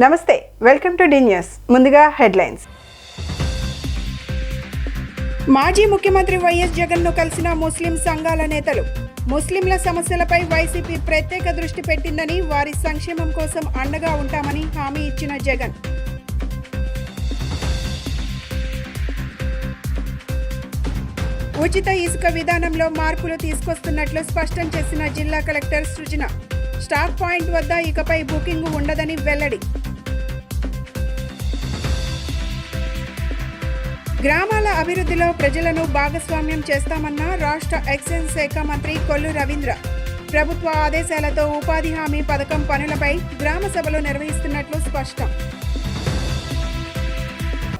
నమస్తే, welcome to D news. ముందుగా headlines. మాజీ ముఖ్యమంత్రి వైఎస్ జగన్ను కలిసిన ముస్లిం సంఘాల నేతలు. ముస్లింల సమస్యలపై వైసీపీ ప్రత్యేక దృష్టి పెట్టిందని, వారి సంక్షేమం కోసం అండగా ఉంటామని హామీ ఇచ్చిన జగన్. ఉచిత ఇసుక విధానంలో మార్పులు తీసుకొస్తున్నట్లు స్పష్టం చేసిన జిల్లా కలెక్టర్ సృజన. స్టాక్ పాయింట్ వద్ద ఇకపై బుకింగ్ ఉండదని వెల్లడి. గ్రామాల అభివృద్ధిలో ప్రజలను భాగస్వామ్యం చేస్తామన్న రాష్ట్ర ఎక్సైజ్ శాఖ మంత్రి కొల్లు రవీంద్ర. ప్రభుత్వ ఆదేశాలతో ఉపాధి హామీ పథకం పనులపై గ్రామ సభలు నిర్వహిస్తున్నట్లు స్పష్టం.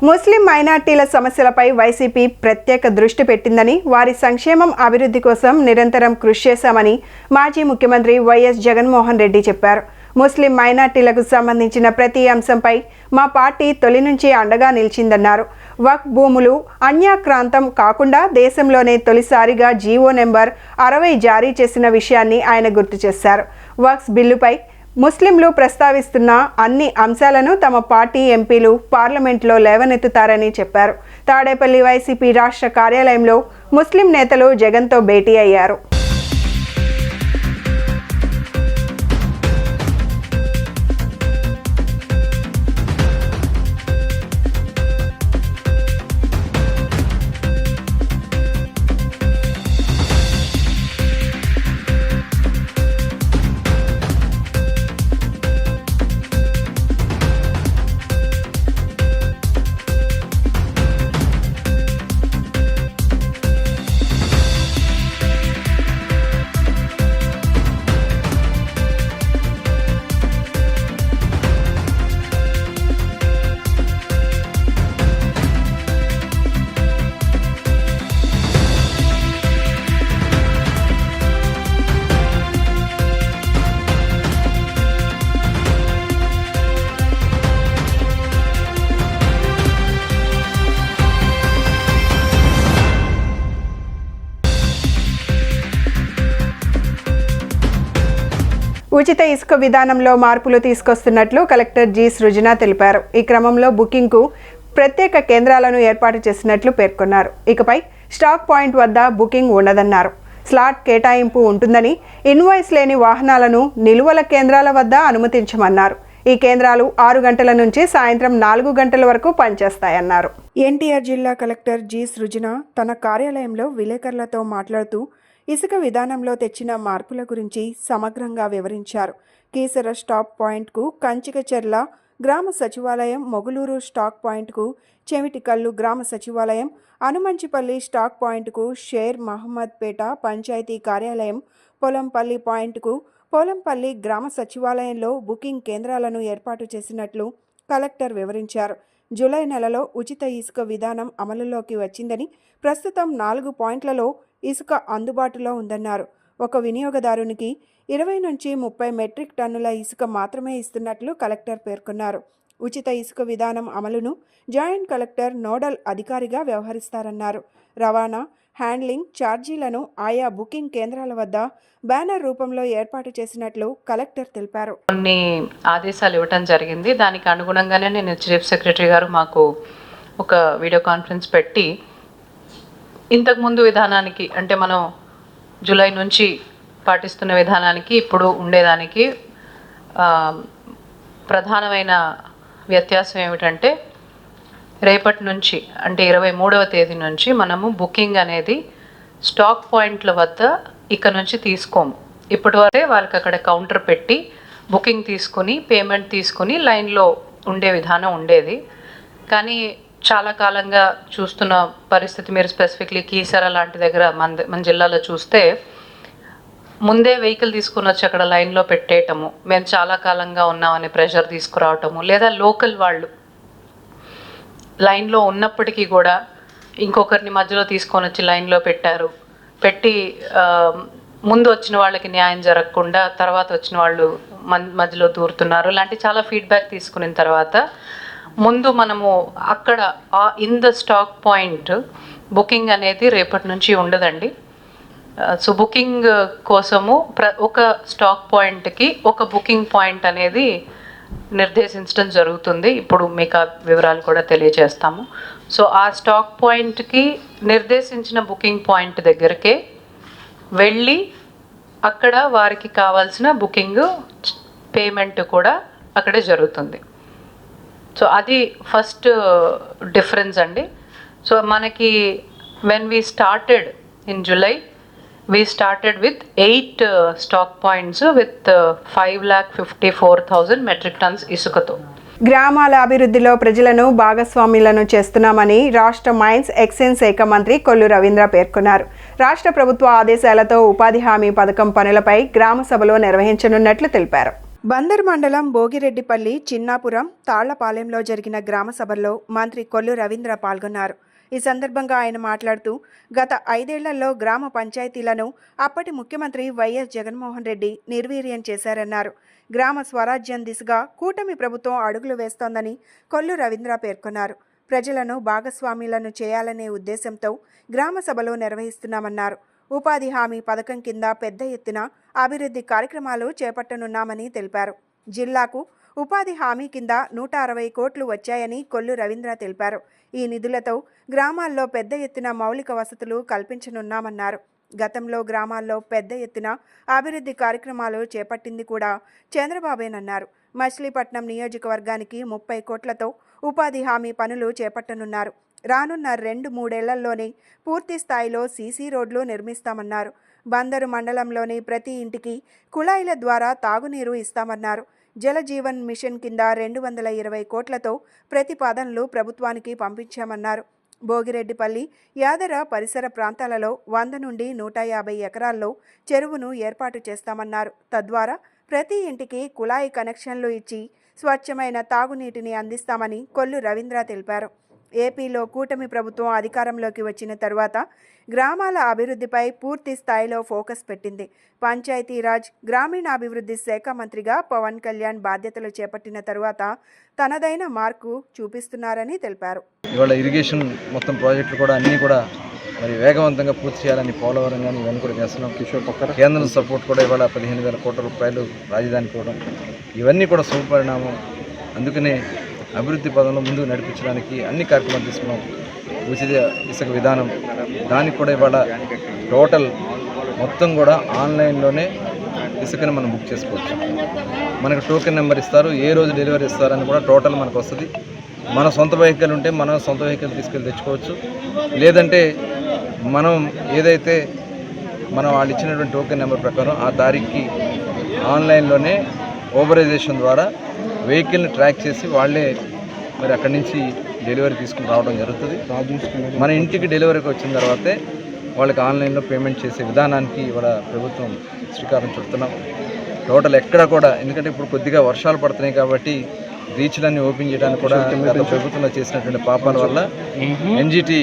ముస్లిం మైనార్టీల సమస్యలపై వైసీపీ ప్రత్యేక దృష్టి పెట్టిందని, వారి సంక్షేమం అభివృద్ధి కోసం నిరంతరం కృషి చేశామని మాజీ ముఖ్యమంత్రి వైఎస్ జగన్మోహన్ రెడ్డి చెప్పారు. ముస్లిం మైనార్టీలకు సంబంధించిన ప్రతి అంశంపై మా పార్టీ తొలి నుంచి అండగా నిలిచిందన్నారు. వక్ఫ్ భూములు అన్యాక్రాంతం కాకుండా దేశంలోనే తొలిసారిగా జీవో నెంబర్ 60 జారీ చేసిన విషయాన్ని ఆయన గుర్తు చేశారు. వక్ఫ్ బిల్లుపై ముస్లింలు ప్రస్తావిస్తున్న అన్ని అంశాలను తమ పార్టీ ఎంపీలు పార్లమెంట్లో లేవనెత్తుతారని చెప్పారు. తాడేపల్లి వైసీపీ రాష్ట్ర కార్యాలయంలో ముస్లిం నేతలు జగన్తో భేటీ అయ్యారు. ఉచిత ఇసుక విధానంలో మార్పులు తీసుకొస్తున్నట్లు కలెక్టర్ జి సృజన తెలిపారు. ఈ క్రమంలో బుకింగ్కు ప్రత్యేక కేంద్రాలను ఏర్పాటు చేసినట్లు పేర్కొన్నారు. ఇకపై స్టాక్ పాయింట్ వద్ద బుకింగ్ ఉండదన్నారు. స్లాట్ కేటాయింపు ఉంటుందని, ఇన్వాయిస్ లేని వాహనాలను నిలువల కేంద్రాల వద్ద అనుమతించమన్నారు. ఈ కేంద్రాలు 6 గంటల నుంచి సాయంత్రం 4 గంటల వరకు పనిచేస్తాయన్నారు. ఎన్టీఆర్ జిల్లా కలెక్టర్ జి సృజన తన కార్యాలయంలో విలేకరులతో మాట్లాడుతూ ఇసుక విధానంలో తెచ్చిన మార్పుల గురించి సమగ్రంగా వివరించారు. కీసర స్టాప్ పాయింట్కు కంచికచెర్ల గ్రామ సచివాలయం, మొగులూరు స్టాక్ పాయింట్కు చెవిటికల్లు గ్రామ సచివాలయం, అనుమంచిపల్లి స్టాక్ పాయింట్కు షేర్ మహమ్మద్పేట పంచాయతీ కార్యాలయం, పొలంపల్లి పాయింట్కు పోలంపల్లి గ్రామ సచివాలయంలో బుకింగ్ కేంద్రాలను ఏర్పాటు చేసినట్లు కలెక్టర్ వివరించారు. జూలై నెలలో ఉచిత ఇసుక విధానం అమలులోకి వచ్చిందని, ప్రస్తుతం 4 పాయింట్లలో ఇసుక అందుబాటులో ఉందన్నారు. ఒక వినియోగదారునికి 20 నుంచి 30 మెట్రిక్ టన్నుల ఇసుక మాత్రమే ఇస్తున్నట్లు కలెక్టర్ పేర్కొన్నారు. ఉచిత ఇసుక విధానం అమలును జాయింట్ కలెక్టర్ నోడల్ అధికారిగా వ్యవహరిస్తారన్నారు. రవాణా, హ్యాండ్లింగ్ ఛార్జీలను ఆయా బుకింగ్ కేంద్రాల వద్ద బ్యానర్ రూపంలో ఏర్పాటు చేసినట్లు కలెక్టర్ తెలిపారు. కొన్ని ఆదేశాలు ఇవ్వటం జరిగింది. దానికి అనుగుణంగానే నేను చీఫ్ సెక్రటరీ గారు మాకు ఒక వీడియో కాన్ఫరెన్స్ పెట్టి ఇంతకుముందు విధానానికి, అంటే మనం జూలై నుంచి పాటిస్తున్న విధానానికి ఇప్పుడు ఉండేదానికి ప్రధానమైన వ్యత్యాసం ఏమిటంటే, రేపటి నుంచి అంటే 23వ తేదీ నుంచి మనము బుకింగ్ అనేది స్టాక్ పాయింట్ల వద్ద ఇక్కడ నుంచి తీసుకోము. ఇప్పటి వరకే వాళ్ళకి అక్కడ కౌంటర్ పెట్టి బుకింగ్ తీసుకుని పేమెంట్ తీసుకుని లైన్లో ఉండే విధానం ఉండేది. కానీ చాలా కాలంగా చూస్తున్న పరిస్థితి, మీరు స్పెసిఫిక్లీ కీసర లాంటి దగ్గర మన జిల్లాలో చూస్తే ముందే వెహికల్ తీసుకుని వచ్చి అక్కడ లైన్లో పెట్టేయటము, మేము చాలా కాలంగా ఉన్నామని ప్రెషర్ తీసుకురావటము, లేదా లోకల్ వాళ్ళు లైన్లో ఉన్నప్పటికీ కూడా ఇంకొకరిని మధ్యలో తీసుకొని వచ్చి లైన్లో పెట్టి ముందు వచ్చిన వాళ్ళకి న్యాయం జరగకుండా తర్వాత వచ్చిన వాళ్ళు మధ్యలో దూరుతున్నారు. ఇలాంటి చాలా ఫీడ్బ్యాక్ తీసుకున్న తర్వాత ముందు మనము అక్కడ in the stock point booking అనేది రేపటి నుంచి ఉండదండి. సో బుకింగ్ కోసము ఒక స్టాక్ పాయింట్కి ఒక బుకింగ్ పాయింట్ అనేది నిర్దేశించడం జరుగుతుంది. ఇప్పుడు మీకు ఆ వివరాలు కూడా తెలియజేస్తాము. సో ఆ స్టాక్ పాయింట్కి నిర్దేశించిన బుకింగ్ పాయింట్ దగ్గరకే వెళ్ళి అక్కడ వారికి కావాల్సిన బుకింగ్ పేమెంట్ కూడా అక్కడే జరుగుతుంది. సో అది ఫస్ట్ డిఫరెన్స్ అండి. సో మనకి when we started in July, we started with 8 stock points with 5,54,000 metric tons ఇసుకతో. గ్రామాల అభివృద్ధిలో ప్రజలను భాగస్వాములను చేస్తున్నామని రాష్ట్ర మైన్స్ ఎక్సైజ్ శాఖ మంత్రి కొల్లు రవీంద్ర పేర్కొన్నారు. రాష్ట్ర ప్రభుత్వ ఆదేశాలతో ఉపాధి హామీ పథకం పనులపై గ్రామ సభలో నిర్వహించనున్నట్లు తెలిపారు. బందర్ మండలం భోగిరెడ్డిపల్లి, చిన్నాపురం, తాళ్లపాలెంలో జరిగిన గ్రామ సభల్లో మంత్రి కొల్లు రవీంద్ర పాల్గొన్నారు. ఈ సందర్భంగా ఆయన మాట్లాడుతూ గత 5 ఏళ్లలో గ్రామ పంచాయతీలను అప్పటి ముఖ్యమంత్రి వైఎస్ జగన్మోహన్ రెడ్డి నిర్వీర్యం చేశారన్నారు. గ్రామ స్వరాజ్యం దిశగా కూటమి ప్రభుత్వం అడుగులు వేస్తోందని కొల్లు రవీంద్ర పేర్కొన్నారు. ప్రజలను భాగస్వాములను చేయాలనే ఉద్దేశంతో గ్రామ సభలు నిర్వహిస్తున్నామన్నారు. ఉపాధి హామీ పథకం కింద పెద్ద ఎత్తున అభివృద్ధి కార్యక్రమాలు చేపట్టనున్నామని తెలిపారు. జిల్లాకు ఉపాధి హామీ కింద 160 కోట్లు వచ్చాయని కొల్లు రవీంద్ర తెలిపారు. ఈ నిధులతో గ్రామాల్లో పెద్ద ఎత్తున మౌలిక వసతులు కల్పించనున్నామన్నారు. గతంలో గ్రామాల్లో పెద్ద ఎత్తున అభివృద్ధి కార్యక్రమాలు చేపట్టింది కూడా చంద్రబాబేనన్నారు. మచిలీపట్నం నియోజకవర్గానికి 30 కోట్లతో ఉపాధి హామీ పనులు చేపట్టనున్నారు. రానున్న 2-3 ఏళ్లలోనే పూర్తి స్థాయిలో సీసీ రోడ్లు నిర్మిస్తామన్నారు. బందరు మండలంలోని ప్రతి ఇంటికి కుళాయిల ద్వారా తాగునీరు ఇస్తామన్నారు. జలజీవన్ మిషన్ కింద 220 కోట్లతో ప్రతిపాదనలు ప్రభుత్వానికి పంపించామన్నారు. భోగిరెడ్డిపల్లి, యాదర పరిసర ప్రాంతాలలో 100 నుండి 150 ఎకరాల్లో చెరువును ఏర్పాటు చేస్తామన్నారు. తద్వారా ప్రతి ఇంటికి కుళాయి కనెక్షన్లు ఇచ్చి స్వచ్ఛమైన తాగునీటిని అందిస్తామని కొల్లు రవీంద్ర తెలిపారు. ఏపీలో కూటమి ప్రభుత్వం అధికారంలోకి వచ్చిన తరువాత గ్రామాల అభివృద్ధిపై పూర్తి స్థాయిలో ఫోకస్ పెట్టింది. పంచాయతీరాజ్, గ్రామీణాభివృద్ధి శాఖ మంత్రిగా పవన్ కళ్యాణ్ బాధ్యతలు చేపట్టిన తరువాత తనదైన మార్కు చూపిస్తున్నారని తెలిపారు. ఇవాళ ఇరిగేషన్ మొత్తం ప్రాజెక్టులు కూడా అన్నీ కూడా మరి వేగవంతంగా పూర్తి చేయాలని పోలవరం కానీ ఇవన్నీ కూడా చేస్తున్నాం. కేంద్రం సపోర్ట్ కూడా ఇవాళ 15,000 కోట్ల రూపాయలు రాజధానికి ఇవ్వడం, ఇవన్నీ కూడా శుభపరిణామం. అందుకనే అభివృద్ధి పదంలో ముందుకు నడిపించడానికి అన్ని కార్యక్రమాలు తీసుకున్నాం. ఉచిత ఇసుక విధానం, దానికి కూడా ఇవాళ టోటల్ మొత్తం కూడా ఆన్లైన్లోనే ఇసుకని మనం బుక్ చేసుకోవచ్చు. మనకు టోకెన్ నెంబర్ ఇస్తారు, ఏ రోజు డెలివరీ ఇస్తారని కూడా టోటల్ మనకు వస్తుంది. మన సొంత వెహికల్ ఉంటే మనం సొంత వెహికల్ తీసుకెళ్ళి తెచ్చుకోవచ్చు. లేదంటే మనం ఏదైతే వాళ్ళు ఇచ్చినటువంటి టోకెన్ నెంబర్ ప్రకారం ఆ తారీఖుకి ఆన్లైన్లోనే ఓబరైజేషన్ ద్వారా వెహికల్ని ట్రాక్ చేసి వాళ్ళే మరి అక్కడి నుంచి డెలివరీ తీసుకుని రావడం జరుగుతుంది. మన ఇంటికి డెలివరీకి వచ్చిన తర్వాతే వాళ్ళకి ఆన్లైన్లో పేమెంట్ చేసే విధానానికి ఇవాళ ప్రభుత్వం శ్రీకారం చుడుతున్నాం. టోటల్ ఎక్కడ కూడా, ఎందుకంటే ఇప్పుడు కొద్దిగా వర్షాలు పడుతున్నాయి కాబట్టి బీచ్లన్నీ ఓపెన్ చేయడానికి కూడా గత ప్రభుత్వంలో చేసినటువంటి పాపాల వల్ల ఎన్జిటి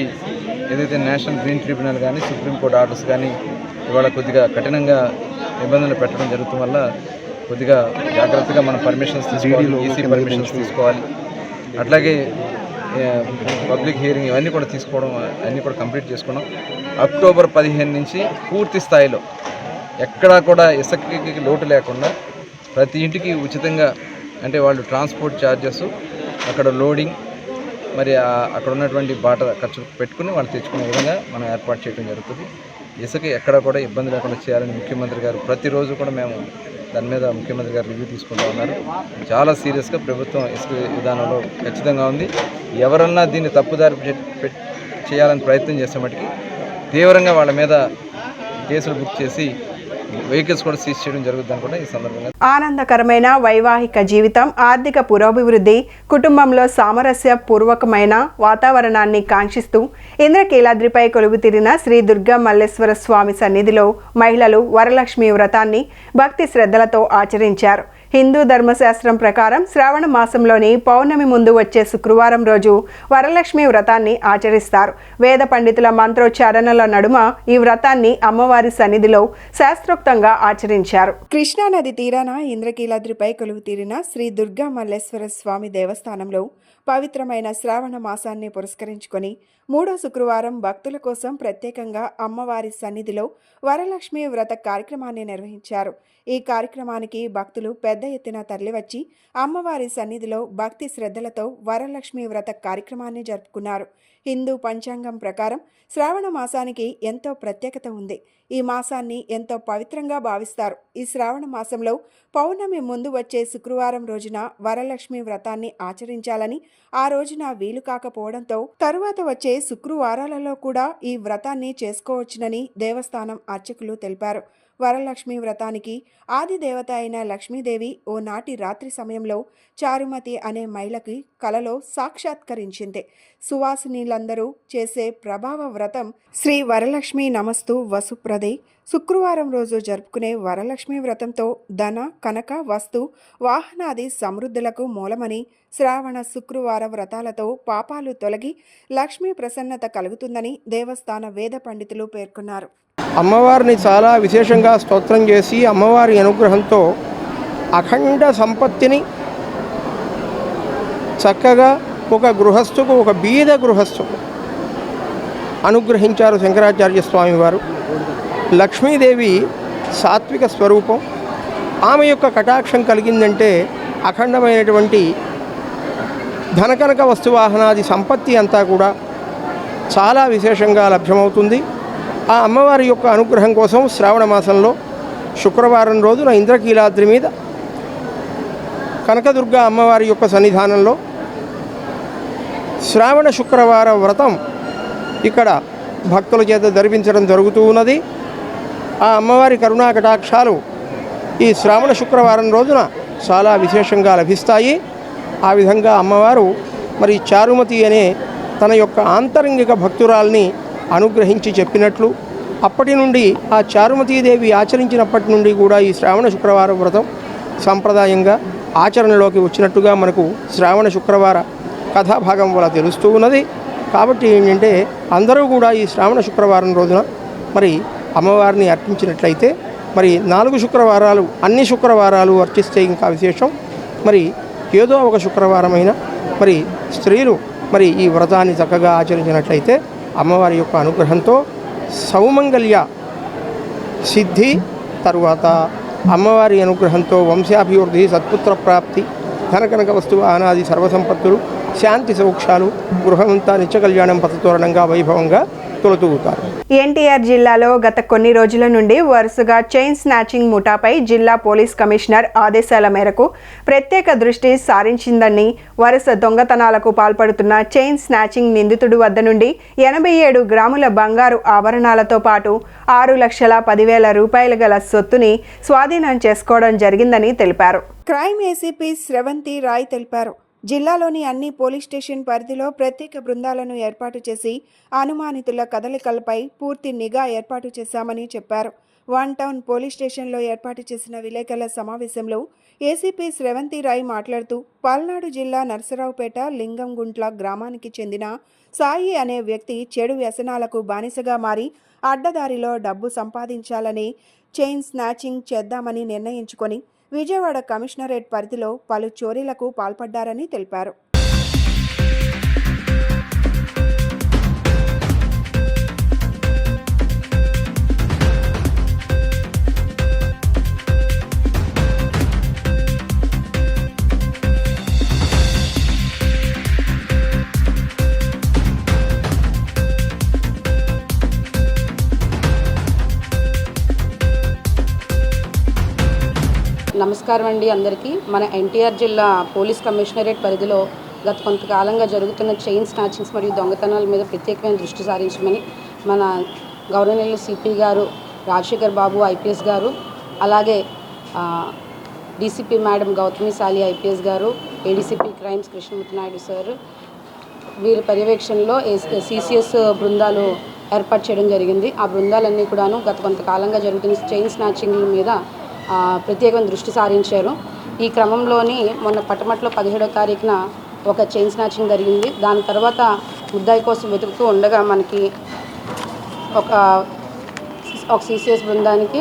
ఏదైతే నేషనల్ గ్రీన్ ట్రిబ్యునల్ కానీ సుప్రీంకోర్టు ఆర్డర్స్ కానీ ఇవాళ కొద్దిగా కఠినంగా నిబంధనలు పెట్టడం జరుగుతున్న వల్ల కొద్దిగా జాగ్రత్తగా మనం పర్మిషన్స్ తీసుకోవాలి, ఈసీ పర్మిషన్స్ తీసుకోవాలి. అట్లాగే పబ్లిక్ హియరింగ్ ఇవన్నీ కూడా తీసుకోవడం, అన్నీ కూడా కంప్లీట్ చేసుకున్నాం. అక్టోబర్ 15 నుంచి పూర్తి స్థాయిలో ఎక్కడా కూడా ఇసుకకి లోటు లేకుండా ప్రతి ఇంటికి ఉచితంగా, అంటే వాళ్ళు ట్రాన్స్పోర్ట్ ఛార్జెస్, అక్కడ లోడింగ్, మరి అక్కడ ఉన్నటువంటి బాట ఖర్చు పెట్టుకుని వాళ్ళు తెచ్చుకునే విధంగా మనం ఏర్పాటు చేయడం జరుగుతుంది. ఇసుక ఎక్కడ కూడా ఇబ్బంది లేకుండా చేయాలని ముఖ్యమంత్రి గారు ప్రతిరోజు కూడా మేము దాని మీద ముఖ్యమంత్రి గారు రివ్యూ తీసుకుంటూ ఉన్నారు. చాలా సీరియస్గా ప్రభుత్వం ఇసుక విధానంలో ఖచ్చితంగా ఉంది. ఎవరన్నా దీన్ని తప్పుదారి చేయాలని ప్రయత్నం చేసే మటుకి తీవ్రంగా వాళ్ళ మీద కేసులు బుక్ చేసి వెహికల్స్ కూడా సీజ్ చేయడం జరుగుతుందని కూడా ఈ సందర్భంగా. ఆనందకరమైన వైవాహిక జీవితం, ఆర్థిక పురోభివృద్ధి, కుటుంబంలో సామరస్య పూర్వకమైన వాతావరణాన్ని కాంక్షిస్తూ ఇంద్రకీలాద్రిపై కొలువుతీరిన శ్రీ దుర్గా మల్లేశ్వర స్వామి సన్నిధిలో మహిళలు వరలక్ష్మి వ్రతాన్ని భక్తి శ్రద్ధలతో ఆచరించారు. హిందూ ధర్మశాస్త్రం ప్రకారం శ్రావణ మాసంలోని పౌర్ణమి ముందు వచ్చే శుక్రవారం రోజు వరలక్ష్మి వ్రతాన్ని ఆచరిస్తారు. వేద పండితుల మంత్రోచ్చారణల నడుమ ఈ వ్రతాన్ని అమ్మవారి సన్నిధిలో శాస్త్రోక్తంగా ఆచరించారు. కృష్ణానది తీరాన ఇంద్రకీలాద్రిపై కొలువుతీరిన శ్రీ దుర్గా మల్లేశ్వర స్వామి దేవస్థానంలో పవిత్రమైన శ్రావణ మాసాన్ని పురస్కరించుకొని 3వ శుక్రవారం భక్తుల కోసం ప్రత్యేకంగా అమ్మవారి సన్నిధిలో వరలక్ష్మి వ్రత కార్యక్రమాన్ని నిర్వహించారు. ఈ కార్యక్రమానికి భక్తులు పెద్ద పెద్ద ఎత్తున తరలివచ్చి అమ్మవారి సన్నిధిలో భక్తి శ్రద్ధలతో వరలక్ష్మి వ్రత కార్యక్రమాన్ని జరుపుకున్నారు. హిందూ పంచాంగం ప్రకారం శ్రావణ మాసానికి ఎంతో ప్రత్యేకత ఉంది. ఈ మాసాన్ని ఎంతో పవిత్రంగా భావిస్తారు. ఈ శ్రావణ మాసంలో పౌర్ణమి ముందు వచ్చే శుక్రవారం రోజున వరలక్ష్మి వ్రతాన్ని ఆచరించాలని, ఆ రోజున వీలు కాకపోవడంతో తరువాత వచ్చే శుక్రవారాలలో కూడా ఈ వ్రతాన్ని చేసుకోవచ్చునని దేవస్థానం అర్చకులు తెలిపారు. వరలక్ష్మి వ్రతానికి ఆది దేవత అయిన లక్ష్మీదేవి ఓ నాటి రాత్రి సమయంలో చారుమతి అనే మహిళకి కలలో సాక్షాత్కరించింది. సువాసినీలందరూ చేసే ప్రభావ వ్రతం శ్రీ వరలక్ష్మి నమస్తు వసుప్రదే. శుక్రవారం రోజు జరుపుకునే వరలక్ష్మి వ్రతంతో ధన, కనక, వస్తు, వాహనాది సమృద్ధులకు మూలమని, శ్రావణ శుక్రవార వ్రతాలతో పాపాలు తొలగి లక్ష్మీ ప్రసన్నత కలుగుతుందని దేవస్థాన వేద పండితులు పేర్కొన్నారు. అమ్మవారిని చాలా విశేషంగా స్తోత్రం చేసి అమ్మవారి అనుగ్రహంతో అఖండ సంపత్తిని చక్కగా ఒక గృహస్థుకు, ఒక బీద గృహస్థుకు అనుగ్రహించారు శంకరాచార్య స్వామి వారు. లక్ష్మీదేవి సాత్విక స్వరూపం. ఆమె యొక్క కటాక్షం కలిగిందంటే అఖండమైనటువంటి ధనకనక వస్తువాహనాది సంపత్తి అంతా కూడా చాలా విశేషంగా లభ్యమవుతుంది. ఆ అమ్మవారి యొక్క అనుగ్రహం కోసం శ్రావణ మాసంలో శుక్రవారం రోజున ఇంద్రకీలాద్రి మీద కనకదుర్గ అమ్మవారి యొక్క సన్నిధానంలో శ్రావణ శుక్రవార వ్రతం ఇక్కడ భక్తుల చేత జరిపించడం జరుగుతూ ఉన్నది. ఆ అమ్మవారి కరుణా కటాక్షాలు ఈ శ్రావణ శుక్రవారం రోజున చాలా విశేషంగా లభిస్తాయి. ఆ విధంగా అమ్మవారు మరి చారుమతి అనే తన యొక్క ఆంతరంగిక భక్తురాల్ని అనుగ్రహించి చెప్పినట్లు, అప్పటి నుండి ఆ చారుమతీదేవి ఆచరించినప్పటి నుండి కూడా ఈ శ్రావణ శుక్రవార వ్రతం సాంప్రదాయంగా ఆచరణలోకి వచ్చినట్టుగా మనకు శ్రావణ శుక్రవార కథాభాగం వల్ల తెలుస్తూ ఉన్నది. కాబట్టి ఏంటంటే అందరూ కూడా ఈ శ్రావణ శుక్రవారం రోజున మరి అమ్మవారిని అర్పించినట్లయితే మరి 4 శుక్రవారాలు అన్ని శుక్రవారాలు అర్చిస్తే ఇంకా విశేషం. మరి ఏదో ఒక శుక్రవారమైన మరి స్త్రీలు మరి ఈ వ్రతాన్ని చక్కగా ఆచరించినట్లయితే అమ్మవారి యొక్క అనుగ్రహంతో సౌమంగళ్య సిద్ధి, తరువాత అమ్మవారి అనుగ్రహంతో వంశాభివృద్ధి, సత్పుత్ర ప్రాప్తి, ధనకనక వస్తువు అనాది సర్వసంపత్తులు, శాంతి సౌఖ్యాలు, గృహమంతా నిత్య కళ్యాణం పథతోరణంగా వైభవంగా తొలతూగుతారు. ఎన్టీఆర్ జిల్లాలో గత కొన్ని రోజుల నుండి వరుసగా చైన్ స్నాచింగ్ ముఠాపై జిల్లా పోలీస్ కమిషనర్ ఆదేశాల మేరకు ప్రత్యేక దృష్టి సారించిందని, వరుస దొంగతనాలకు పాల్పడుతున్న చైన్ స్నాచింగ్ నిందితుడి వద్ద నుండి 87 గ్రాముల బంగారు ఆభరణాలతో పాటు 6,10,000 రూపాయలు గల సొత్తుని స్వాధీనం చేసుకోవడం జరిగిందని తెలిపారు. క్రైమ్ ఏసీపీ శ్రవంతి రాయ్ తెలిపారు. జిల్లాలోని అన్ని పోలీస్ స్టేషన్ పరిధిలో ప్రత్యేక బృందాలను ఏర్పాటు చేసి అనుమానితుల కదలికలపై పూర్తి నిఘా ఏర్పాటు చేశామని చెప్పారు. 1 టౌన్ పోలీస్ స్టేషన్లో ఏర్పాటు చేసిన విలేకరుల సమావేశంలో ఏసీపీ శ్రవంతి రాయ్ మాట్లాడుతూ, పల్నాడు జిల్లా నర్సరావుపేట లింగంగుంట్ల గ్రామానికి చెందిన సాయి అనే వ్యక్తి చెడు వ్యసనాలకు బానిసగా మారి అడ్డదారిలో డబ్బు సంపాదించాలని చైన్ స్నాచింగ్ చేద్దామని నిర్ణయించుకొని విజయవాడ కమిషనరేట్ పరిధిలో పలు చోరీలకు పాల్పడ్డారని తెలిపారు. నమస్కారం అండి అందరికీ. మన ఎన్టీఆర్ జిల్లా పోలీస్ కమిషనరేట్ పరిధిలో గత కొంతకాలంగా జరుగుతున్న చైన్ స్నాచింగ్స్ మరియు దొంగతనాల మీద ప్రత్యేకమైన దృష్టి సారించమని మన గవర్నర్ సిపి గారు రాజశేఖర్ బాబు ఐపీఎస్ గారు, అలాగే డీసీపీ మేడం గౌతమి సాలి ఐపీఎస్ గారు, ADCP crimes Krishnamurthy Naidu sir, వీరి పర్యవేక్షణలో సిసిఎస్ బృందాలు ఏర్పాటు చేయడం జరిగింది. ఆ బృందాలన్నీ కూడాను గత కొంతకాలంగా జరుగుతున్న చైన్ స్నాచింగ్ల మీద ప్రత్యేకమైన దృష్టి సారించారు. ఈ క్రమంలోని మొన్న పట్టమట్లో 17వ తారీఖున ఒక చైన్ స్నాచింగ్ జరిగింది. దాని తర్వాత ముద్దాయి కోసం వెతుకుతూ ఉండగా మనకి ఒక సిసిఎస్ బృందానికి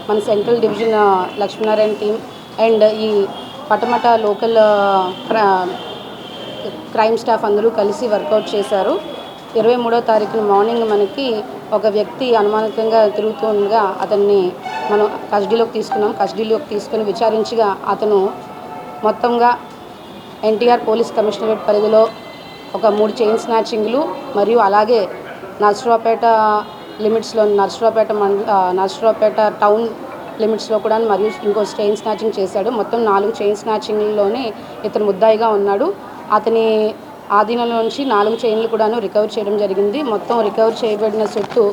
మన central division Lakshminarayana team and ఈ పట్టమట లోకల్ క్రైమ్ స్టాఫ్ అందరూ కలిసి వర్కౌట్ చేశారు. 23వ తారీఖున మార్నింగ్ మనకి ఒక వ్యక్తి అనుమానితంగా తిరుగుతూ ఉండగా అతన్ని మనం కస్టడీలోకి తీసుకున్నాం. కస్టడీలోకి తీసుకుని విచారించగా అతను మొత్తంగా ఎన్టీఆర్ పోలీస్ కమిషనరేట్ పరిధిలో ఒక 3 చైన్ స్నాచింగ్లు మరియు అలాగే నర్సరావుపేట లిమిట్స్లో నర్సరావుపేట టౌన్ లిమిట్స్లో కూడా మరియు ఇంకో చైన్ స్నాచింగ్ చేశాడు. మొత్తం 4 చైన్ స్నాచింగ్లోనే ఇతను ముద్దాయిగా ఉన్నాడు. అతని ఆధీనంలో నుంచి 4 చైన్లు కూడాను రికవర్ చేయడం జరిగింది. మొత్తం రికవర్ చేయబడిన సొత్తు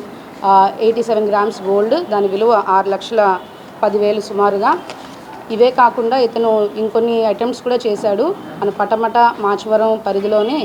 87 గ్రామ్స్ గోల్డ్, దాని విలువ 6,10,000 సుమారుగా. ఇవే కాకుండా ఇతను ఇంకొన్ని ఐటమ్స్ కూడా చేశాడు. మన పటమట మాచవరం పరిధిలోనే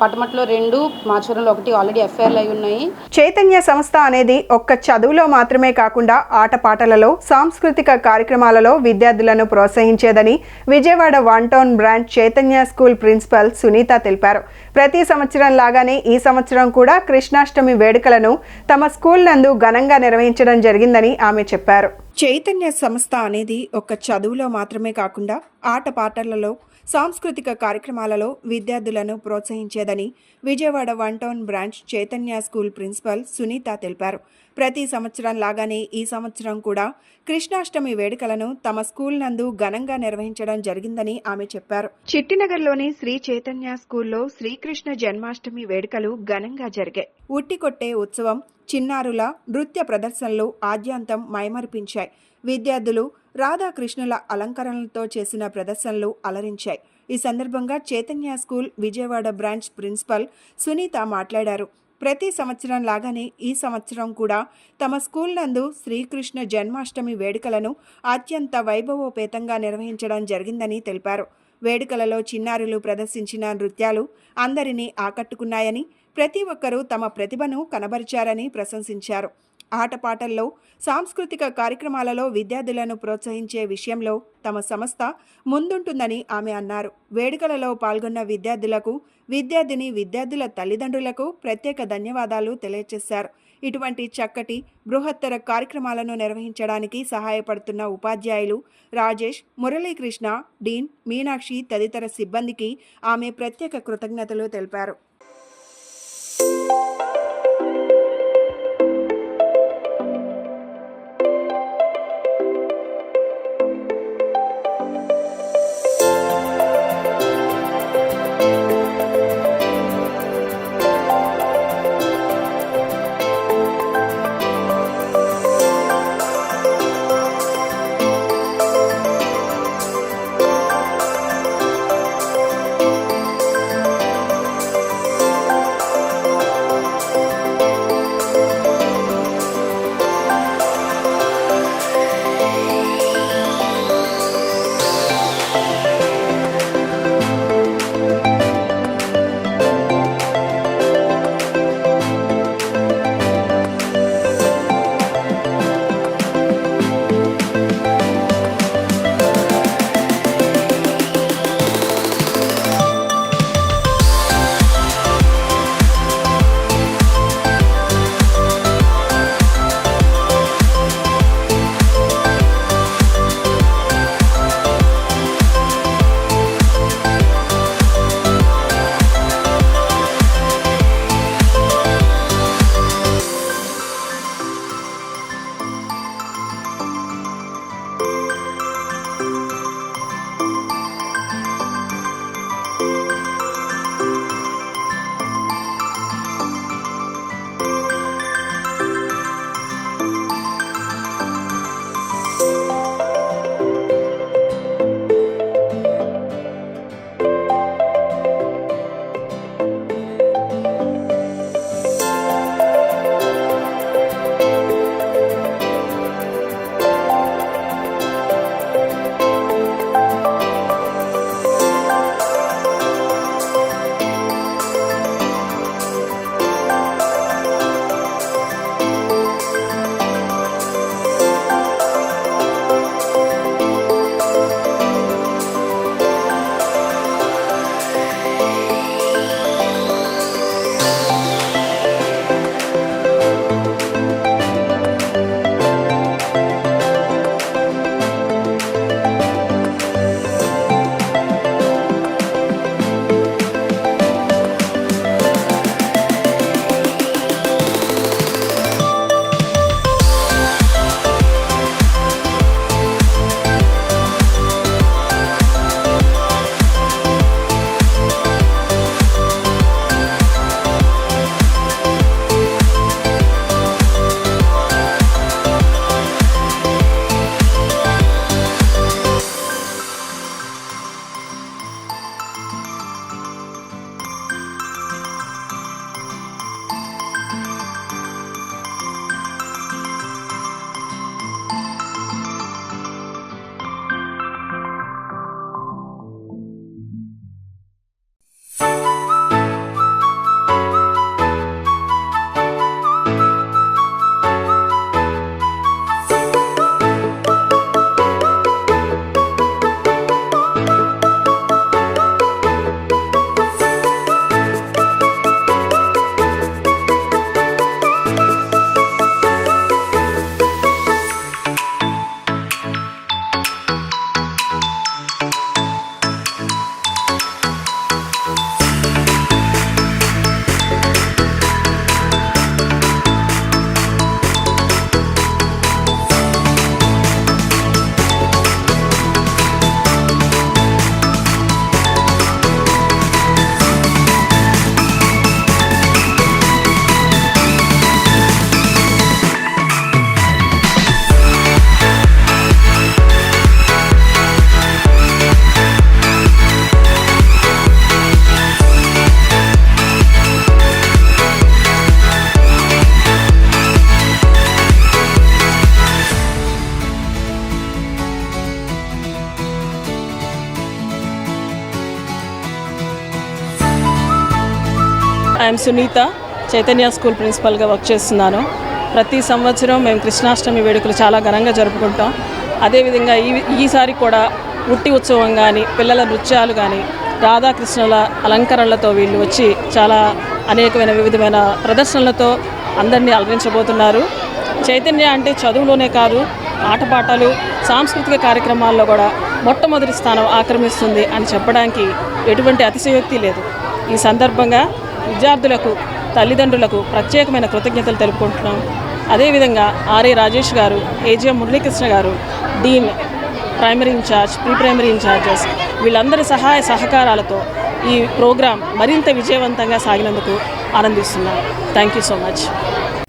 పటమటలో 2, మాచవరంలో 1 ఆల్రెడీ ఎఫ్ఐఆర్లు అయి ఉన్నాయి. చైతన్య సంస్థ అనేది ఒక్క చదువులో మాత్రమే కాకుండా ఆటపాటలలో, సాంస్కృతిక కార్యక్రమాలలో విద్యార్థులను ప్రోత్సహించేదని Vijayawada 1 town branch Chaitanya school principal Sunitha తెలిపారు. ప్రతి సంవత్సరం లాగానే ఈ సంవత్సరం కూడా కృష్ణాష్టమి వేడుకలను తమ స్కూల్ నందు ఘనంగా నిర్వహించడం జరిగిందని ఆమె చెప్పారు. చైతన్య సంస్థ అనేది ఒక్క చదువులో మాత్రమే కాకుండా ఆటపాటలలో, సాంస్కృతిక కార్యక్రమాలలో విద్యార్థులను ప్రోత్సహించేదని Vijayawada 1 town branch Chaitanya school principal Sunitha తెలిపారు. ప్రతి సంవత్సరం లాగానే ఈ సంవత్సరం కూడా కృష్ణాష్టమి వేడుకలను తమ స్కూల్ నందు ఘనంగా నిర్వహించడం జరిగిందని ఆమె చెప్పారు. చిట్టినగర్లోని శ్రీ చైతన్య స్కూల్లో శ్రీకృష్ణ జన్మాష్టమి వేడుకలు ఘనంగా జరిగాయి. ఉట్టికొట్టే ఉత్సవం, చిన్నారుల నృత్య ప్రదర్శనలు ఆద్యాంతం మైమరిపించాయి. విద్యార్థులు రాధాకృష్ణుల అలంకరణలతో చేసిన ప్రదర్శనలు అలరించాయి. ఈ సందర్భంగా Chaitanya school Vijayawada branch principal Sunitha మాట్లాడారు. ప్రతి సంవత్సరం లాగానే ఈ సంవత్సరం కూడా తమ స్కూల్ నందు శ్రీకృష్ణ జన్మాష్టమి వేడుకలను అత్యంత వైభవోపేతంగా నిర్వహించడం జరిగిందని తెలిపారు. వేడుకలలో చిన్నారులు ప్రదర్శించిన నృత్యాలు అందరినీ ఆకట్టుకున్నాయని, ప్రతి ఒక్కరూ తమ ప్రతిభను కనబరిచారని ప్రశంసించారు. ఆటపాటల్లో, సాంస్కృతిక కార్యక్రమాలలో విద్యార్థులను ప్రోత్సహించే విషయంలో తమ సంస్థ ముందుంటుందని ఆమె అన్నారు. వేడుకలలో పాల్గొన్న విద్యార్థులకు, విద్యార్థుల తల్లిదండ్రులకు ప్రత్యేక ధన్యవాదాలు తెలియజేశారు. ఇటువంటి చక్కటి బృహత్తర కార్యక్రమాలను నిర్వహించడానికి సహాయపడుతున్న ఉపాధ్యాయులు రాజేష్, మురళీకృష్ణ, డీన్, మీనాక్షి తదితర సిబ్బందికి ఆమె ప్రత్యేక కృతజ్ఞతలు తెలిపారు. ఐఎమ్ సునీత, చైతన్య స్కూల్ ప్రిన్సిపల్గా వర్క్ చేస్తున్నాను. ప్రతి సంవత్సరం మేము కృష్ణాష్టమి వేడుకలు చాలా ఘనంగా జరుపుకుంటాం. అదేవిధంగా ఈసారి కూడా ఉట్టి ఉత్సవం కానీ, పిల్లల నృత్యాలు కానీ, రాధాకృష్ణుల అలంకరణలతో వీళ్ళు వచ్చి చాలా అనేకమైన వివిధమైన ప్రదర్శనలతో అందరినీ అలరించబోతున్నారు. చైతన్య అంటే చదువులోనే కాదు, ఆటపాటలు, సాంస్కృతిక కార్యక్రమాల్లో కూడా మొట్టమొదటి స్థానం ఆక్రమిస్తుంది అని చెప్పడానికి ఎటువంటి అతిశయోక్తి లేదు. ఈ సందర్భంగా విద్యార్థులకు, తల్లిదండ్రులకు ప్రత్యేకమైన కృతజ్ఞతలు తెలుపుకుంటున్నాం. అదేవిధంగా ఆర్ఏ రాజేష్ గారు, ఏజిఎం మురళీకృష్ణ గారు, dean, primary in-charge, pre primary in-charges వీళ్ళందరి సహాయ సహకారాలతో ఈ ప్రోగ్రాం మరింత విజయవంతంగా సాగినందుకు ఆనందిస్తున్నాం. Thank you so much.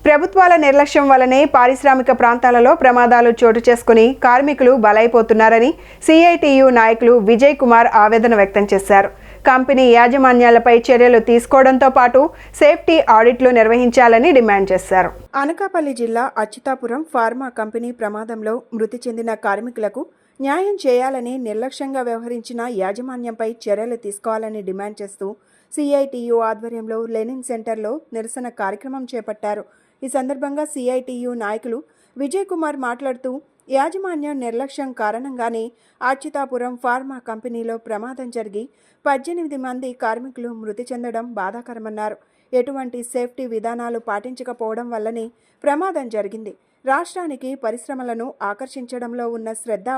ప్రభుత్వాల నిర్లక్ష్యం వల్లనే పారిశ్రామిక ప్రాంతాలలో ప్రమాదాలు చోటు చేసుకుని కార్మికులు బలైపోతున్నారని సిఐటియు నాయకులు విజయ్ కుమార్ ఆవేదన వ్యక్తం చేశారు. కంపెనీ యాజమాన్యాలపై చర్యలు తీసుకోవడంతో పాటు సేఫ్టీ ఆడిట్లు నిర్వహించాలని డిమాండ్ చేశారు. అనకాపల్లి జిల్లా అచ్యుతాపురం ఫార్మా కంపెనీ ప్రమాదంలో మృతి చెందిన కార్మికులకు న్యాయం చేయాలని నిర్లక్ష్యంగా వ్యవహరించిన యాజమాన్యంపై చర్యలు తీసుకోవాలని డిమాండ్ చేస్తూ సిఐటియు ఆధ్వర్యంలో లెనిన్ సెంటర్లో నిరసన కార్యక్రమం చేపట్టారు. ఈ సందర్భంగా సిఐటియు నాయకులు విజయ్ కుమార్ మాట్లాడుతూ యాజమాన్యం నిర్లక్ష్యం కారణంగానే అచ్యుతాపురం ఫార్మా కంపెనీలో ప్రమాదం జరిగి 18 మంది కార్మికులు మృతి చెందడం బాధాకరమన్నారు. ఎటువంటి సేఫ్టీ విధానాలు పాటించకపోవడం వల్లనే ప్రమాదం జరిగింది. రాష్ట్రానికి పరిశ్రమలను ఆకర్షించడంలో ఉన్న శ్రద్ధ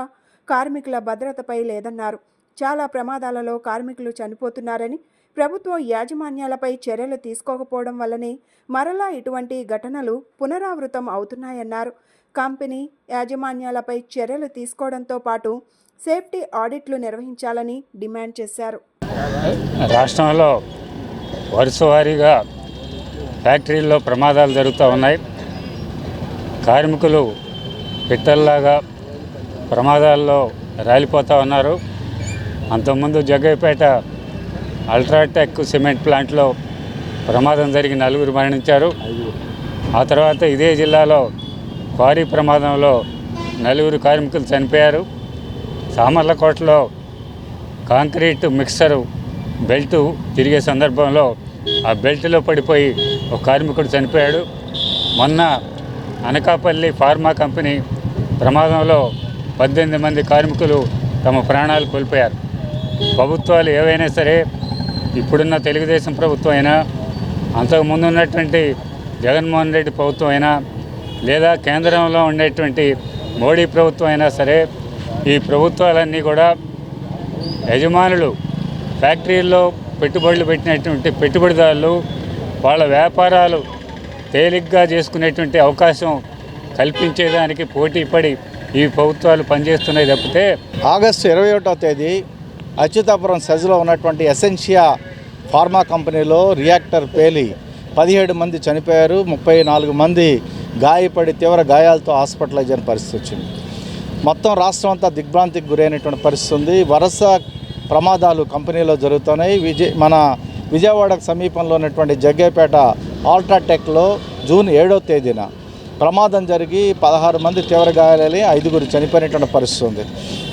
కార్మికుల భద్రతపై లేదన్నారు. చాలా ప్రమాదాలలో కార్మికులు చనిపోతున్నారని, ప్రభుత్వం యాజమాన్యాలపై చర్యలు తీసుకోకపోవడం వల్లనే మరలా ఇటువంటి ఘటనలు పునరావృతం అవుతున్నాయన్నారు. కంపెనీ యాజమాన్యాలపై చర్యలు తీసుకోవడంతో పాటు సేఫ్టీ ఆడిట్లు నిర్వహించాలని డిమాండ్ చేశారు. రాష్ట్రంలో వరుసవారీగా ఫ్యాక్టరీల్లో ప్రమాదాలు జరుగుతూ ఉన్నాయి. కార్మికులు పిట్టల్లాగా ప్రమాదాల్లో రాలిపోతూ ఉన్నారు. అంతకుముందు జగ్గయ్యపేట అల్ట్రాటెక్ సిమెంట్ ప్లాంట్లో ప్రమాదం జరిగి 4 మరణించారు. ఆ తర్వాత ఇదే జిల్లాలో క్వారీ ప్రమాదంలో 4 కార్మికులు చనిపోయారు. సామర్లకోటలో కాంక్రీట్ మిక్సరు బెల్టు తిరిగే సందర్భంలో ఆ బెల్ట్లో పడిపోయి ఒక కార్మికుడు చనిపోయాడు. మొన్న అనకాపల్లి ఫార్మా కంపెనీ ప్రమాదంలో 18 మంది కార్మికులు తమ ప్రాణాలు కోల్పోయారు. ప్రభుత్వాలు ఏవైనా సరే, ఇప్పుడున్న తెలుగుదేశం ప్రభుత్వం అయినా, అంతకుముందు ఉన్నటువంటి జగన్మోహన్ రెడ్డి ప్రభుత్వం అయినా, లేదా కేంద్రంలో ఉండేటువంటి మోడీ ప్రభుత్వం అయినా సరే, ఈ ప్రభుత్వాలన్నీ కూడా యజమానులు ఫ్యాక్టరీల్లో పెట్టుబడులు పెట్టినటువంటి పెట్టుబడిదారులు వాళ్ళ వ్యాపారాలు తేలిగ్గా చేసుకునేటువంటి అవకాశం కల్పించేదానికి పోటీపడి ఈ ప్రభుత్వాలు పనిచేస్తున్నాయి తప్పితే. ఆగస్టు 21వ తేదీ అచ్యుతాపురం సెజ్లో ఉన్నటువంటి ఎసెన్షియా ఫార్మా కంపెనీలో రియాక్టర్ పేలి 17 మంది చనిపోయారు. 34 మంది గాయపడి తీవ్ర గాయాలతో హాస్పిటలైజ్ అయిన పరిస్థితి వచ్చింది. మొత్తం రాష్ట్రం అంతా దిగ్భ్రాంతికి గురైనటువంటి పరిస్థితి ఉంది. వరుస ప్రమాదాలు కంపెనీలో జరుగుతున్నాయి. మన విజయవాడకు సమీపంలో ఉన్నటువంటి జగ్గయ్యపేట అల్ట్రాటెక్లో జూన్ 7వ తేదీన ప్రమాదం జరిగి 16 మంది తీవ్ర గాయాలై 5 చనిపోయినటువంటి పరిస్థితి ఉంది.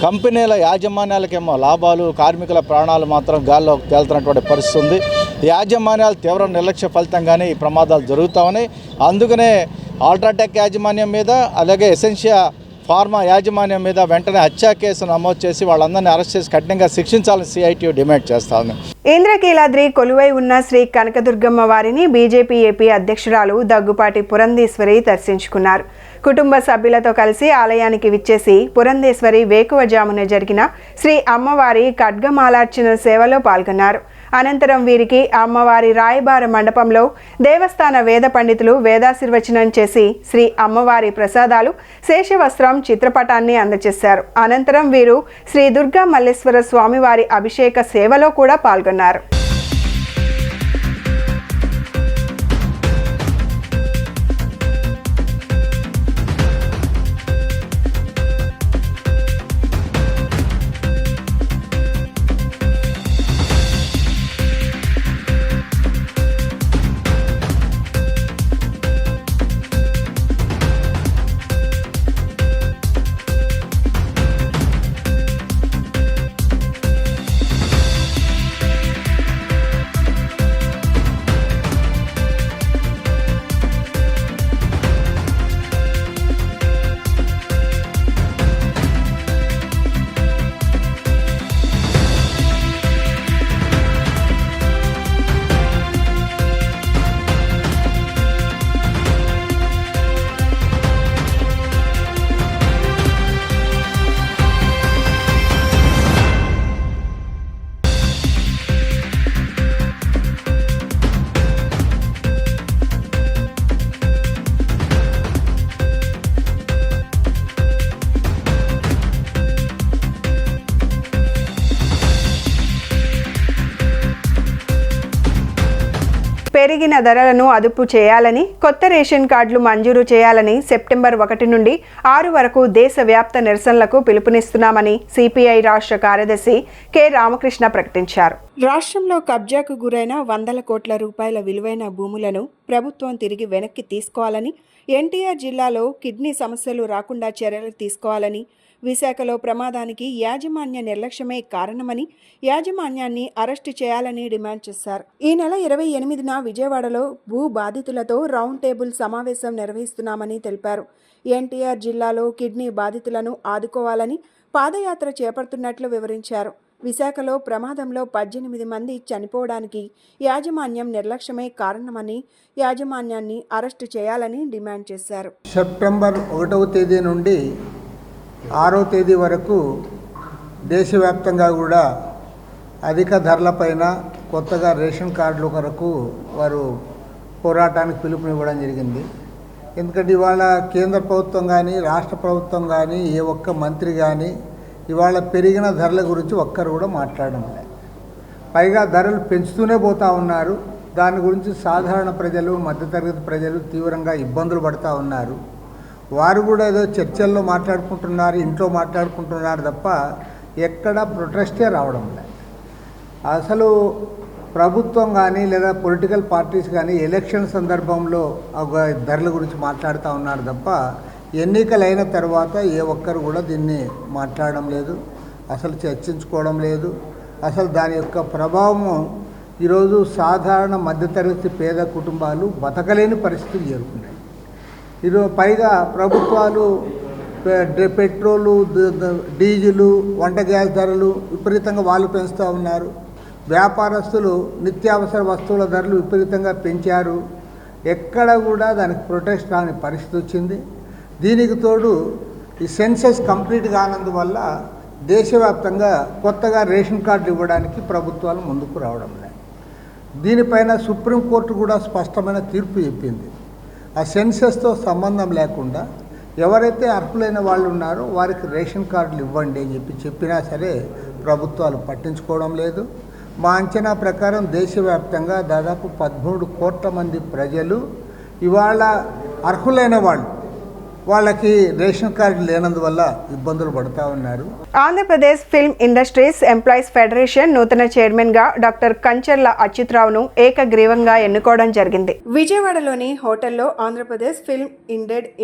కంపెనీల యాజమాన్యాలకేమో లాభాలు, కార్మికుల ప్రాణాలు మాత్రం గాల్లో తేలుతున్నటువంటి పరిస్థితి ఉంది. యాజమాన్యాలు తీవ్ర నిర్లక్ష్య ఫలితంగానే ఈ ప్రమాదాలు జరుగుతామని, అందుకనే అల్ట్రాటెక్ యాజమాన్యం మీద, అలాగే ఎసెన్షియా ఫార్మా యాజమాన్యం మీద వెంటనే హత్యా కేసు నమోదు చేసి వాళ్ళందరినీ అరెస్ట్ చేసి కఠినంగా శిక్షించాలని సిఐటియు డిమాండ్ చేస్తా ఉంది. ఇంద్రకీలాద్రి కొలువై ఉన్న శ్రీ కనకదుర్గమ్మ వారిని బీజేపీ ఏపీ అధ్యక్షురాలు దగ్గుపాటి పురంధేశ్వరి దర్శించుకున్నారు. కుటుంబ సభ్యులతో కలిసి ఆలయానికి విచ్చేసి పురంధేశ్వరి వేకువజామున జరిగిన శ్రీ అమ్మవారి ఖడ్గమాలార్చన సేవలో పాల్గొన్నారు. అనంతరం వీరికి అమ్మవారి రాయబార మండపంలో దేవస్థాన వేద పండితులు వేదాశీర్వచనం చేసి శ్రీ అమ్మవారి ప్రసాదాలు, శేషవస్త్రం, చిత్రపటాన్ని అందజేశారు. అనంతరం వీరు శ్రీ దుర్గా మల్లేశ్వర స్వామివారి అభిషేక సేవలో కూడా పాల్గొన్నారు. పెరిగిన ధరలను అదుపు చేయాలని, కొత్త రేషన్ కార్డులు మంజూరు చేయాలని సెప్టెంబర్ 1 నుండి 6 వరకు దేశవ్యాప్త నిరసనలకు పిలుపునిస్తున్నామని సిపిఐ రాష్ట్ర కార్యదర్శి కె రామకృష్ణ ప్రకటించారు. రాష్ట్రంలో కబ్జాకు గురైన వందల కోట్ల రూపాయల విలువైన భూములను ప్రభుత్వం తిరిగి వెనక్కి తీసుకోవాలని, ఎన్టీఆర్ జిల్లాలో కిడ్నీ సమస్యలు రాకుండా చర్యలు తీసుకోవాలని, విశాఖలో ప్రమాదానికి యాజమాన్య నిర్లక్ష్యమే కారణమని యాజమాన్యాన్ని అరెస్టు చేయాలని డిమాండ్ చేశారు. ఈ నెల 28న విజయవాడలో భూ బాధితులతో రౌండ్ టేబుల్ సమావేశం నిర్వహిస్తున్నామని తెలిపారు. ఎన్టీఆర్ జిల్లాలో కిడ్నీ బాధితులను ఆదుకోవాలని పాదయాత్ర చేపడుతున్నట్లు వివరించారు. విశాఖలో ప్రమాదంలో 18 మంది చనిపోవడానికి యాజమాన్యం నిర్లక్ష్యమే కారణమని యాజమాన్యాన్ని అరెస్టు చేయాలని డిమాండ్ చేశారు. సెప్టెంబర్ 1వ తేదీ నుండి 6వ తేదీ వరకు దేశవ్యాప్తంగా కూడా అధిక ధరలపైన కొత్తగా రేషన్ కార్డుల కొరకు వారు పోరాటానికి పిలుపునివ్వడం జరిగింది. ఎందుకంటే ఇవాళ కేంద్ర ప్రభుత్వం కానీ రాష్ట్ర ప్రభుత్వం కానీ ఏ ఒక్క మంత్రి కానీ ఇవాళ పెరిగిన ధరల గురించి ఒక్కరు కూడా మాట్లాడడం లేదు. పైగా ధరలు పెంచుతూనే పోతూ ఉన్నారు. దాని గురించి సాధారణ ప్రజలు, మధ్యతరగతి ప్రజలు తీవ్రంగా ఇబ్బందులు పడుతూ ఉన్నారు. వారు కూడా ఏదో చర్చల్లో మాట్లాడుకుంటున్నారు, ఇంట్లో మాట్లాడుకుంటున్నారు తప్ప ఎక్కడ ప్రొటెస్టే రావడం లేదు. అసలు ప్రభుత్వం కానీ లేదా పొలిటికల్ పార్టీస్ కానీ ఎలక్షన్ సందర్భంలో ధరల గురించి మాట్లాడుతూ ఉన్నారు తప్ప ఎన్నికలైన తర్వాత ఏ ఒక్కరు కూడా దీన్ని మాట్లాడడం లేదు, అసలు చర్చించుకోవడం లేదు. అసలు దాని యొక్క ప్రభావము ఈరోజు సాధారణ మధ్యతరగతి పేద కుటుంబాలు బతకలేని పరిస్థితులు చేరుకున్నాయి. ఈరోజు పైగా ప్రభుత్వాలు పెట్రోలు, డీజిలు, వంట గ్యాస్ ధరలు విపరీతంగా వాళ్ళు పెంచుతూ ఉన్నారు. వ్యాపారస్తులు నిత్యావసర వస్తువుల ధరలు విపరీతంగా పెంచారు. ఎక్కడ కూడా దానికి ప్రొటెస్ట్ రాని పరిస్థితి వచ్చింది. దీనికి తోడు ఈ సెన్సస్ కంప్లీట్ కానందువల్ల దేశవ్యాప్తంగా కొత్తగా రేషన్ కార్డులు ఇవ్వడానికి ప్రభుత్వాలు ముందుకు రావడం లేదు. దీనిపైన సుప్రీంకోర్టు కూడా స్పష్టమైన తీర్పు చెప్పింది. ఆ సెన్సస్తో సంబంధం లేకుండా ఎవరైతే అర్హులైన వాళ్ళు ఉన్నారో వారికి రేషన్ కార్డులు ఇవ్వండి అని చెప్పినా సరే ప్రభుత్వాలు పట్టించుకోవడం లేదు. మా అంచనా ప్రకారం దేశవ్యాప్తంగా దాదాపు 13 కోట్ల మంది ప్రజలు ఇవాళ అర్హులైన వాళ్ళకి రేషన్ కార్డు లేనందువల్ల ఇబ్బందులు పడుతూ ఉన్నారు. Andhra Pradesh film industries employees federation నూతన చైర్మన్ గా డాక్టర్ కంచర్ల అచ్యుతరావును ఏకగ్రీవంగా ఎన్నుకోవడం జరిగింది. విజయవాడలోని హోటల్లో Andhra Pradesh film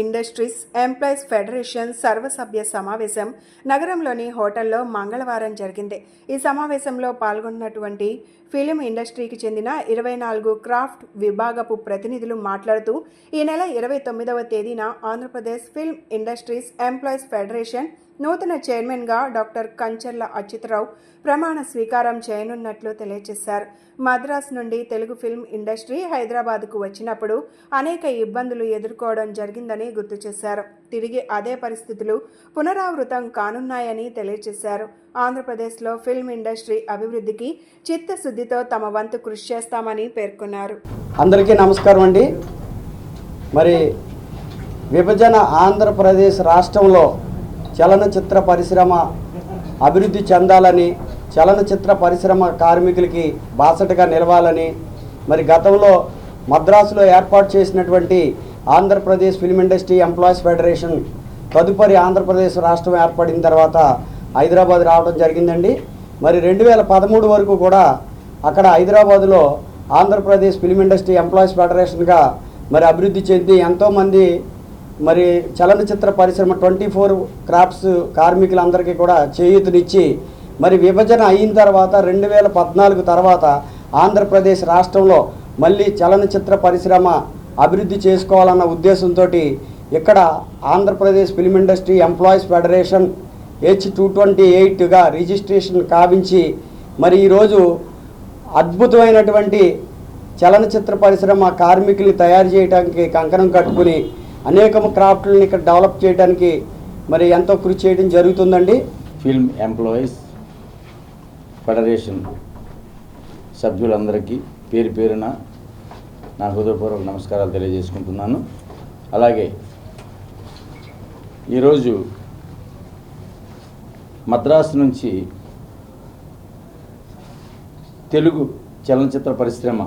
industries employees federation సర్వసభ్య సమావేశం నగరంలోని హోటల్లో మంగళవారం జరిగింది. ఈ సమావేశంలో పాల్గొన్నటువంటి ఫిలిం ఇండస్ట్రీకి చెందిన 24 క్రాఫ్ట్ విభాగపు ప్రతినిధులు మాట్లాడుతూ ఈ నెల 29వ తేదీన Andhra Pradesh film industries employees federation నూతన చైర్మన్గా డాక్టర్ కంచర్ల అచ్యుతరావు ప్రమాణ స్వీకారం చేయనున్నట్లు తెలియజేశారు. మద్రాస్ నుండి తెలుగు ఫిల్మ్ ఇండస్ట్రీ హైదరాబాద్కు వచ్చినప్పుడు అనేక ఇబ్బందులు ఎదుర్కోవడం జరిగిందని గుర్తు చేశారు. తిరిగి అదే పరిస్థితులు పునరావృతం కానున్నాయని తెలియజేశారు. ఆంధ్రప్రదేశ్లో ఫిల్మ్ ఇండస్ట్రీ అభివృద్ధికి చిత్తశుద్ధితో తమ వంతు కృషి చేస్తామని పేర్కొన్నారు. అందరికీ నమస్కారం అండి. మరి విభజన ఆంధ్రప్రదేశ్ రాష్ట్రంలో చలనచిత్ర పరిశ్రమ అభివృద్ధి చెందాలని, చలనచిత్ర పరిశ్రమ కార్మికులకి బాసటగా నిలవాలని, మరి గతంలో మద్రాసులో ఏర్పాటు చేసినటువంటి Andhra Pradesh film industry employees federation తదుపరి ఆంధ్రప్రదేశ్ రాష్ట్రం ఏర్పడిన తర్వాత హైదరాబాద్ రావడం జరిగిందండి. మరి 2013 వరకు కూడా అక్కడ హైదరాబాదులో ఆంధ్రప్రదేశ్ ఫిల్మ్ ఇండస్ట్రీ ఎంప్లాయీస్ ఫెడరేషన్గా మరి అభివృద్ధి చెంది ఎంతోమంది మరి చలనచిత్ర పరిశ్రమ 24 క్రాఫ్ట్స్ కార్మికులందరికీ కూడా చేయూతనిచ్చి మరి విభజన అయిన తర్వాత 2014 తర్వాత ఆంధ్రప్రదేశ్ రాష్ట్రంలో మళ్ళీ చలనచిత్ర పరిశ్రమ అభివృద్ధి చేసుకోవాలన్న ఉద్దేశంతో ఇక్కడ Andhra Pradesh film industry employees federation H228గా రిజిస్ట్రేషన్ కావించి మరి ఈరోజు అద్భుతమైనటువంటి చలనచిత్ర పరిశ్రమ కార్మికుల్ని తయారు చేయడానికి కంకణం కట్టుకుని అనేక క్రాఫ్ట్లను ఇక్కడ డెవలప్ చేయడానికి మరి ఎంతో కృషి చేయడం జరుగుతుందండి. ఫిల్మ్ ఎంప్లాయీస్ ఫెడరేషన్ సభ్యులందరికీ పేరు పేరున నా హృదయపూర్వక నమస్కారాలు తెలియజేసుకుంటున్నాను. అలాగే ఈరోజు మద్రాసు నుంచి తెలుగు చలనచిత్ర పరిశ్రమ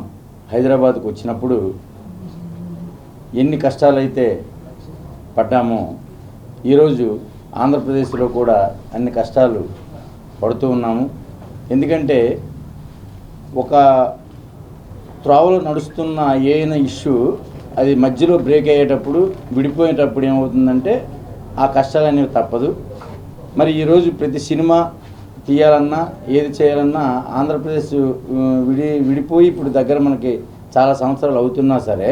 హైదరాబాద్కు వచ్చినప్పుడు ఎన్ని కష్టాలైతే పడ్డామో ఈరోజు ఆంధ్రప్రదేశ్లో కూడా అన్ని కష్టాలు పడుతూ ఉన్నాము. ఎందుకంటే ఒక త్రోవలో నడుస్తున్న ఏదైనా ఇష్యూ అది మధ్యలో బ్రేక్ అయ్యేటప్పుడు విడిపోయేటప్పుడు ఏమవుతుందంటే ఆ కష్టాలు అనేవి తప్పదు. మరి ఈరోజు ప్రతి సినిమా తీయాలన్నా ఏది చేయాలన్నా ఆంధ్రప్రదేశ్ విడిపోయి ఇప్పుడు దగ్గర మనకి చాలా సంవత్సరాలు అవుతున్నా సరే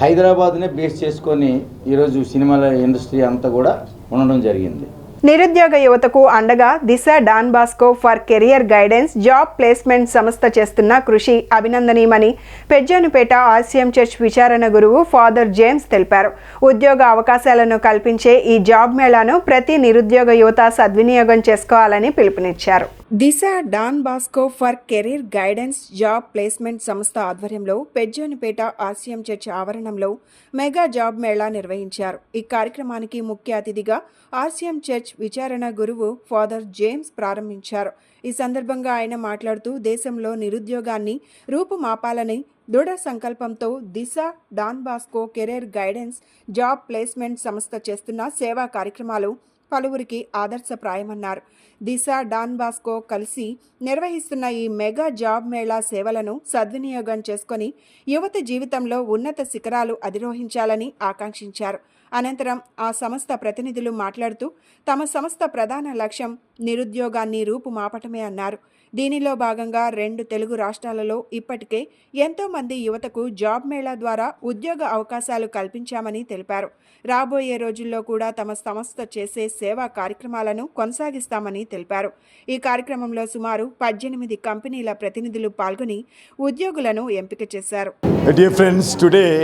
హైదరాబాద్నే బేస్ చేసుకొని ఈరోజు సినిమాల ఇండస్ట్రీ అంతా కూడా ఉండడం జరిగింది. నిరుద్యోగ యువతకు అండగా Disha Don Bosco for career guidance job placement సంస్థ చేస్తున్న కృషి అభినందనీయమని పెజ్జానుపేట ఆర్సీఎం చర్చ్ విచారణ గురువు ఫాదర్ జేమ్స్ తెలిపారు. ఉద్యోగ అవకాశాలను కల్పించే ఈ జాబ్ మేళాను ప్రతి నిరుద్యోగ యువత సద్వినియోగం చేసుకోవాలని పిలుపునిచ్చారు. Disha Don Bosco for career guidance job placement సంస్థ ఆధ్వర్యంలో పెజ్జానిపేట ఆర్సీఎం చర్చ్ ఆవరణంలో మెగా జాబ్ మేళా నిర్వహించారు. ఈ కార్యక్రమానికి ముఖ్య అతిథిగా ఆర్సీఎం చర్చ్ విచారణ గురువు ఫాదర్ జేమ్స్ ప్రారంభించారు. ఈ సందర్భంగా ఆయన మాట్లాడుతూ దేశంలో నిరుద్యోగాన్ని రూపుమాపాలని దృఢ సంకల్పంతో Disha Don Bosco career guidance job placement సంస్థ చేస్తున్న సేవా కార్యక్రమాలు పలువురికి ఆదర్శప్రాయమన్నారు. దిశ డాన్ బాస్కో కలిసి నిర్వహిస్తున్న ఈ మెగా జాబ్ మేళా సేవలను సద్వినియోగం చేసుకొని యువత జీవితంలో ఉన్నత శిఖరాలు అధిరోహించాలని ఆకాంక్షించారు. అనంతరం ఆ సంస్థ ప్రతినిధులు మాట్లాడుతూ తమ సంస్థ ప్రధాన లక్ష్యం నిరుద్యోగాన్ని రూపుమాపటమే అన్నారు. దీనిలో భాగంగా 2 తెలుగు రాష్ట్రాలలో ఇప్పటికే ఎంతోమంది యువతకు జాబ్ మేళా ద్వారా ఉద్యోగ అవకాశాలు కల్పించామని తెలిపారు. రాబోయే రోజుల్లో కూడా తమ సంస్థ చేసే సేవా కార్యక్రమాలను కొనసాగిస్తామని తెలిపారు. ఈ కార్యక్రమంలో సుమారు 18 కంపెనీల ప్రతినిధులు పాల్గొని ఉద్యోగులను ఎంపిక చేశారు. Dear friends, today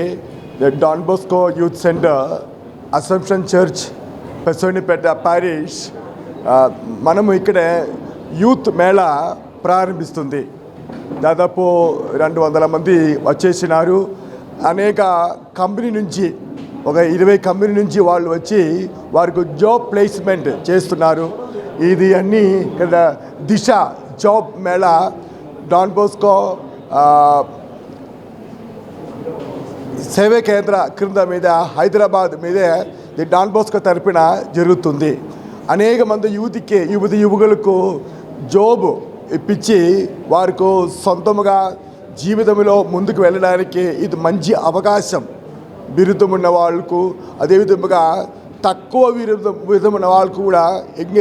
the Don Bosco Youth Center, Assumption Church, Pezzanipeta parish మనము ఇక్కడ యూత్ మేళా ప్రారంభిస్తుంది. దాదాపు 200 మంది వచ్చేసినారు. అనేక కంపెనీ నుంచి ఒక 20 కంపెనీ నుంచి వాళ్ళు వచ్చి వారికి జాబ్ ప్లేస్మెంట్ చేస్తున్నారు. ఇది అన్నీ ఇక్కడ దిశ జాబ్ మేళా డాన్ బోస్కో సేవా కేంద్ర క్రింద మీద హైదరాబాద్ మీదే ది డాన్ బోస్కో తరపున జరుగుతుంది. అనేక మంది యువకులకు జాబ్ ఇప్పించి వారికి సొంతముగా జీవితంలో ముందుకు వెళ్ళడానికి ఇది మంచి అవకాశం. బిరుదం ఉన్న వాళ్ళకు అదేవిధంగా తక్కువ బిరుదం ఉన్న వాళ్ళకు కూడా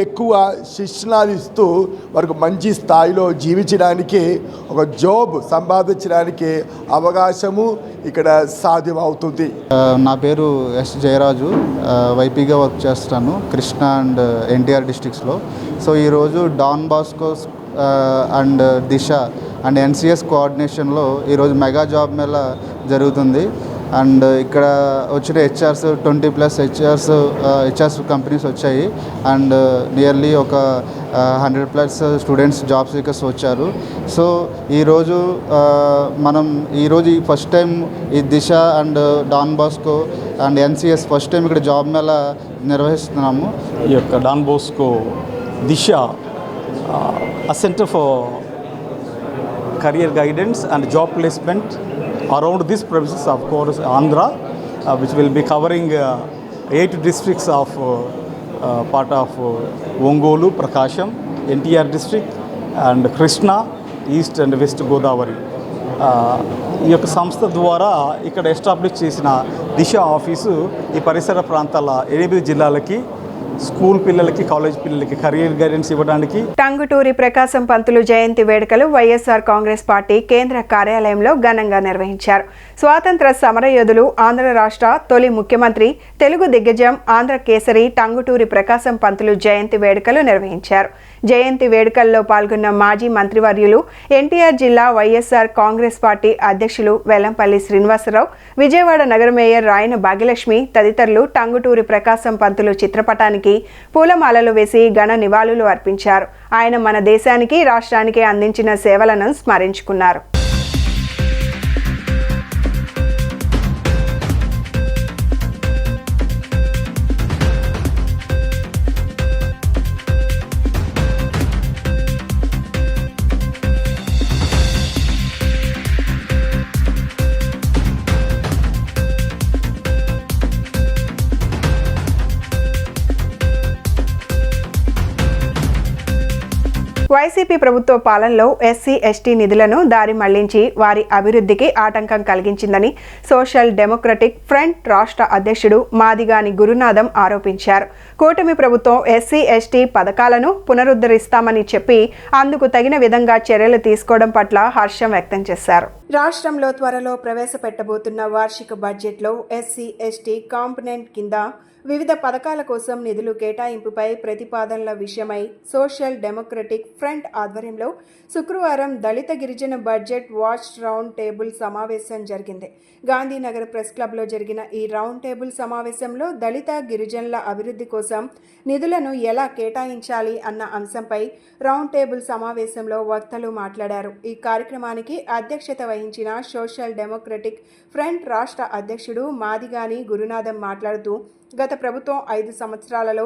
ఎక్కువ శిక్షణలు ఇస్తూ వారికి మంచి స్థాయిలో జీవించడానికి ఒక జాబ్ సంపాదించడానికి అవకాశము ఇక్కడ సాధ్యమవుతుంది. నా పేరు ఎస్ జయరాజు, వైపీగా వర్క్ చేస్తాను కృష్ణా అండ్ ఎన్టీఆర్ డిస్ట్రిక్ట్స్లో. సో ఈరోజు Don Bosco and Disha and NCS కోఆర్డినేషన్లో ఈరోజు మెగా జాబ్ మేళా జరుగుతుంది. అండ్ ఇక్కడ వచ్చిన హెచ్ఆర్స్ 20+ హెచ్ఆర్స్ కంపెనీస్ వచ్చాయి. అండ్ నియర్లీ ఒక 100+ స్టూడెంట్స్ జాబ్ సీకర్స్ వచ్చారు. సో ఈరోజు ఈ ఫస్ట్ టైం ఈ Disha and Don Bosco and NCS first time ఇక్కడ జాబ్ మేళా నిర్వహిస్తున్నాము. ఈ యొక్క Don Bosco Disha center for career guidance and job placement around this premises, of course, Andhra, which will be covering 8 districts of part of Ongolu, Prakasham, NTR district and Krishna, East and West Godavari. ఈ యొక్క సంస్థ ద్వారా ఇక్కడ establish చేసిన దిశ office ఈ పరిసర ప్రాంతాల 8 జిల్లాలకి స్కూల్ పిల్లలకి కాలేజ్ పిల్లలకి కెరీర్ గైడెన్స్ ఇవ్వడానికి. టంగుటూరి ప్రకాశం పంతులు జయంతి వేడుకలు వైఎస్ఆర్ కాంగ్రెస్ పార్టీ కేంద్ర కార్యాలయంలో ఘనంగా నిర్వహించారు. స్వాతంత్ర సమరయోధులు, ఆంధ్ర రాష్ట్ర తొలి ముఖ్యమంత్రి, తెలుగు దిగ్గజం, ఆంధ్ర కేసరి టంగుటూరి ప్రకాశం పంతులు జయంతి వేడుకలు నిర్వహించారు. జయంతి వేడుకల్లో పాల్గొన్న మాజీ మంత్రివర్యులు, ఎన్టీఆర్ జిల్లా వైఎస్ఆర్ కాంగ్రెస్ పార్టీ అధ్యక్షులు వెల్లంపల్లి శ్రీనివాసరావు, విజయవాడ నగర మేయర్ రాయన భాగ్యలక్ష్మి తదితరులు టంగుటూరి ప్రకాశం పంతులు చిత్రపటానికి పూలమాలలు వేసి ఘన నివాళులు అర్పించారు. ఆయన మన దేశానికి, రాష్ట్రానికి అందించిన సేవలను స్మరించుకున్నారు. వైసీపీ ప్రభుత్వ పాలనలో ఎస్సీ ఎస్టీ నిధులను దారి మళ్లించి వారి అభివృద్ధికి ఆటంకం కలిగించిందని సోషల్ డెమోక్రటిక్ ఫ్రంట్ రాష్ట్ర అధ్యక్షుడు మాదిగాని గురునాథం ఆరోపించారు. కూటమి ప్రభుత్వం ఎస్సీ ఎస్టీ పథకాలను పునరుద్ధరిస్తామని చెప్పి అందుకు తగిన విధంగా చర్యలు తీసుకోవడం పట్ల హర్షం వ్యక్తం చేశారు. రాష్ట్రంలో త్వరలో ప్రవేశపెట్టబోతున్న వార్షిక బడ్జెట్లో ఎస్సీ ఎస్టీ కాంపోనెంట్ కింద వివిధ పథకాల కోసం నిధులు కేటాయింపుపై ప్రతిపాదనల విషయమై సోషల్ డెమోక్రటిక్ ఫ్రంట్ ఆధ్వర్యంలో శుక్రవారం దళిత గిరిజన బడ్జెట్ వాచ్ రౌండ్ టేబుల్ సమావేశం జరిగింది. గాంధీనగర్ ప్రెస్ క్లబ్లో జరిగిన ఈ రౌండ్ టేబుల్ సమావేశంలో దళిత గిరిజనుల అభివృద్ధి కోసం నిధులను ఎలా కేటాయించాలి అన్న అంశంపై రౌండ్ టేబుల్ సమావేశంలో వక్తలు మాట్లాడారు. ఈ కార్యక్రమానికి అధ్యక్షత వహించిన సోషల్ డెమోక్రటిక్ ఫ్రంట్ రాష్ట్ర అధ్యక్షుడు మాదిగాని గురునాథం మాట్లాడుతూ గత ప్రభుత్వం 5 సంవత్సరాలలో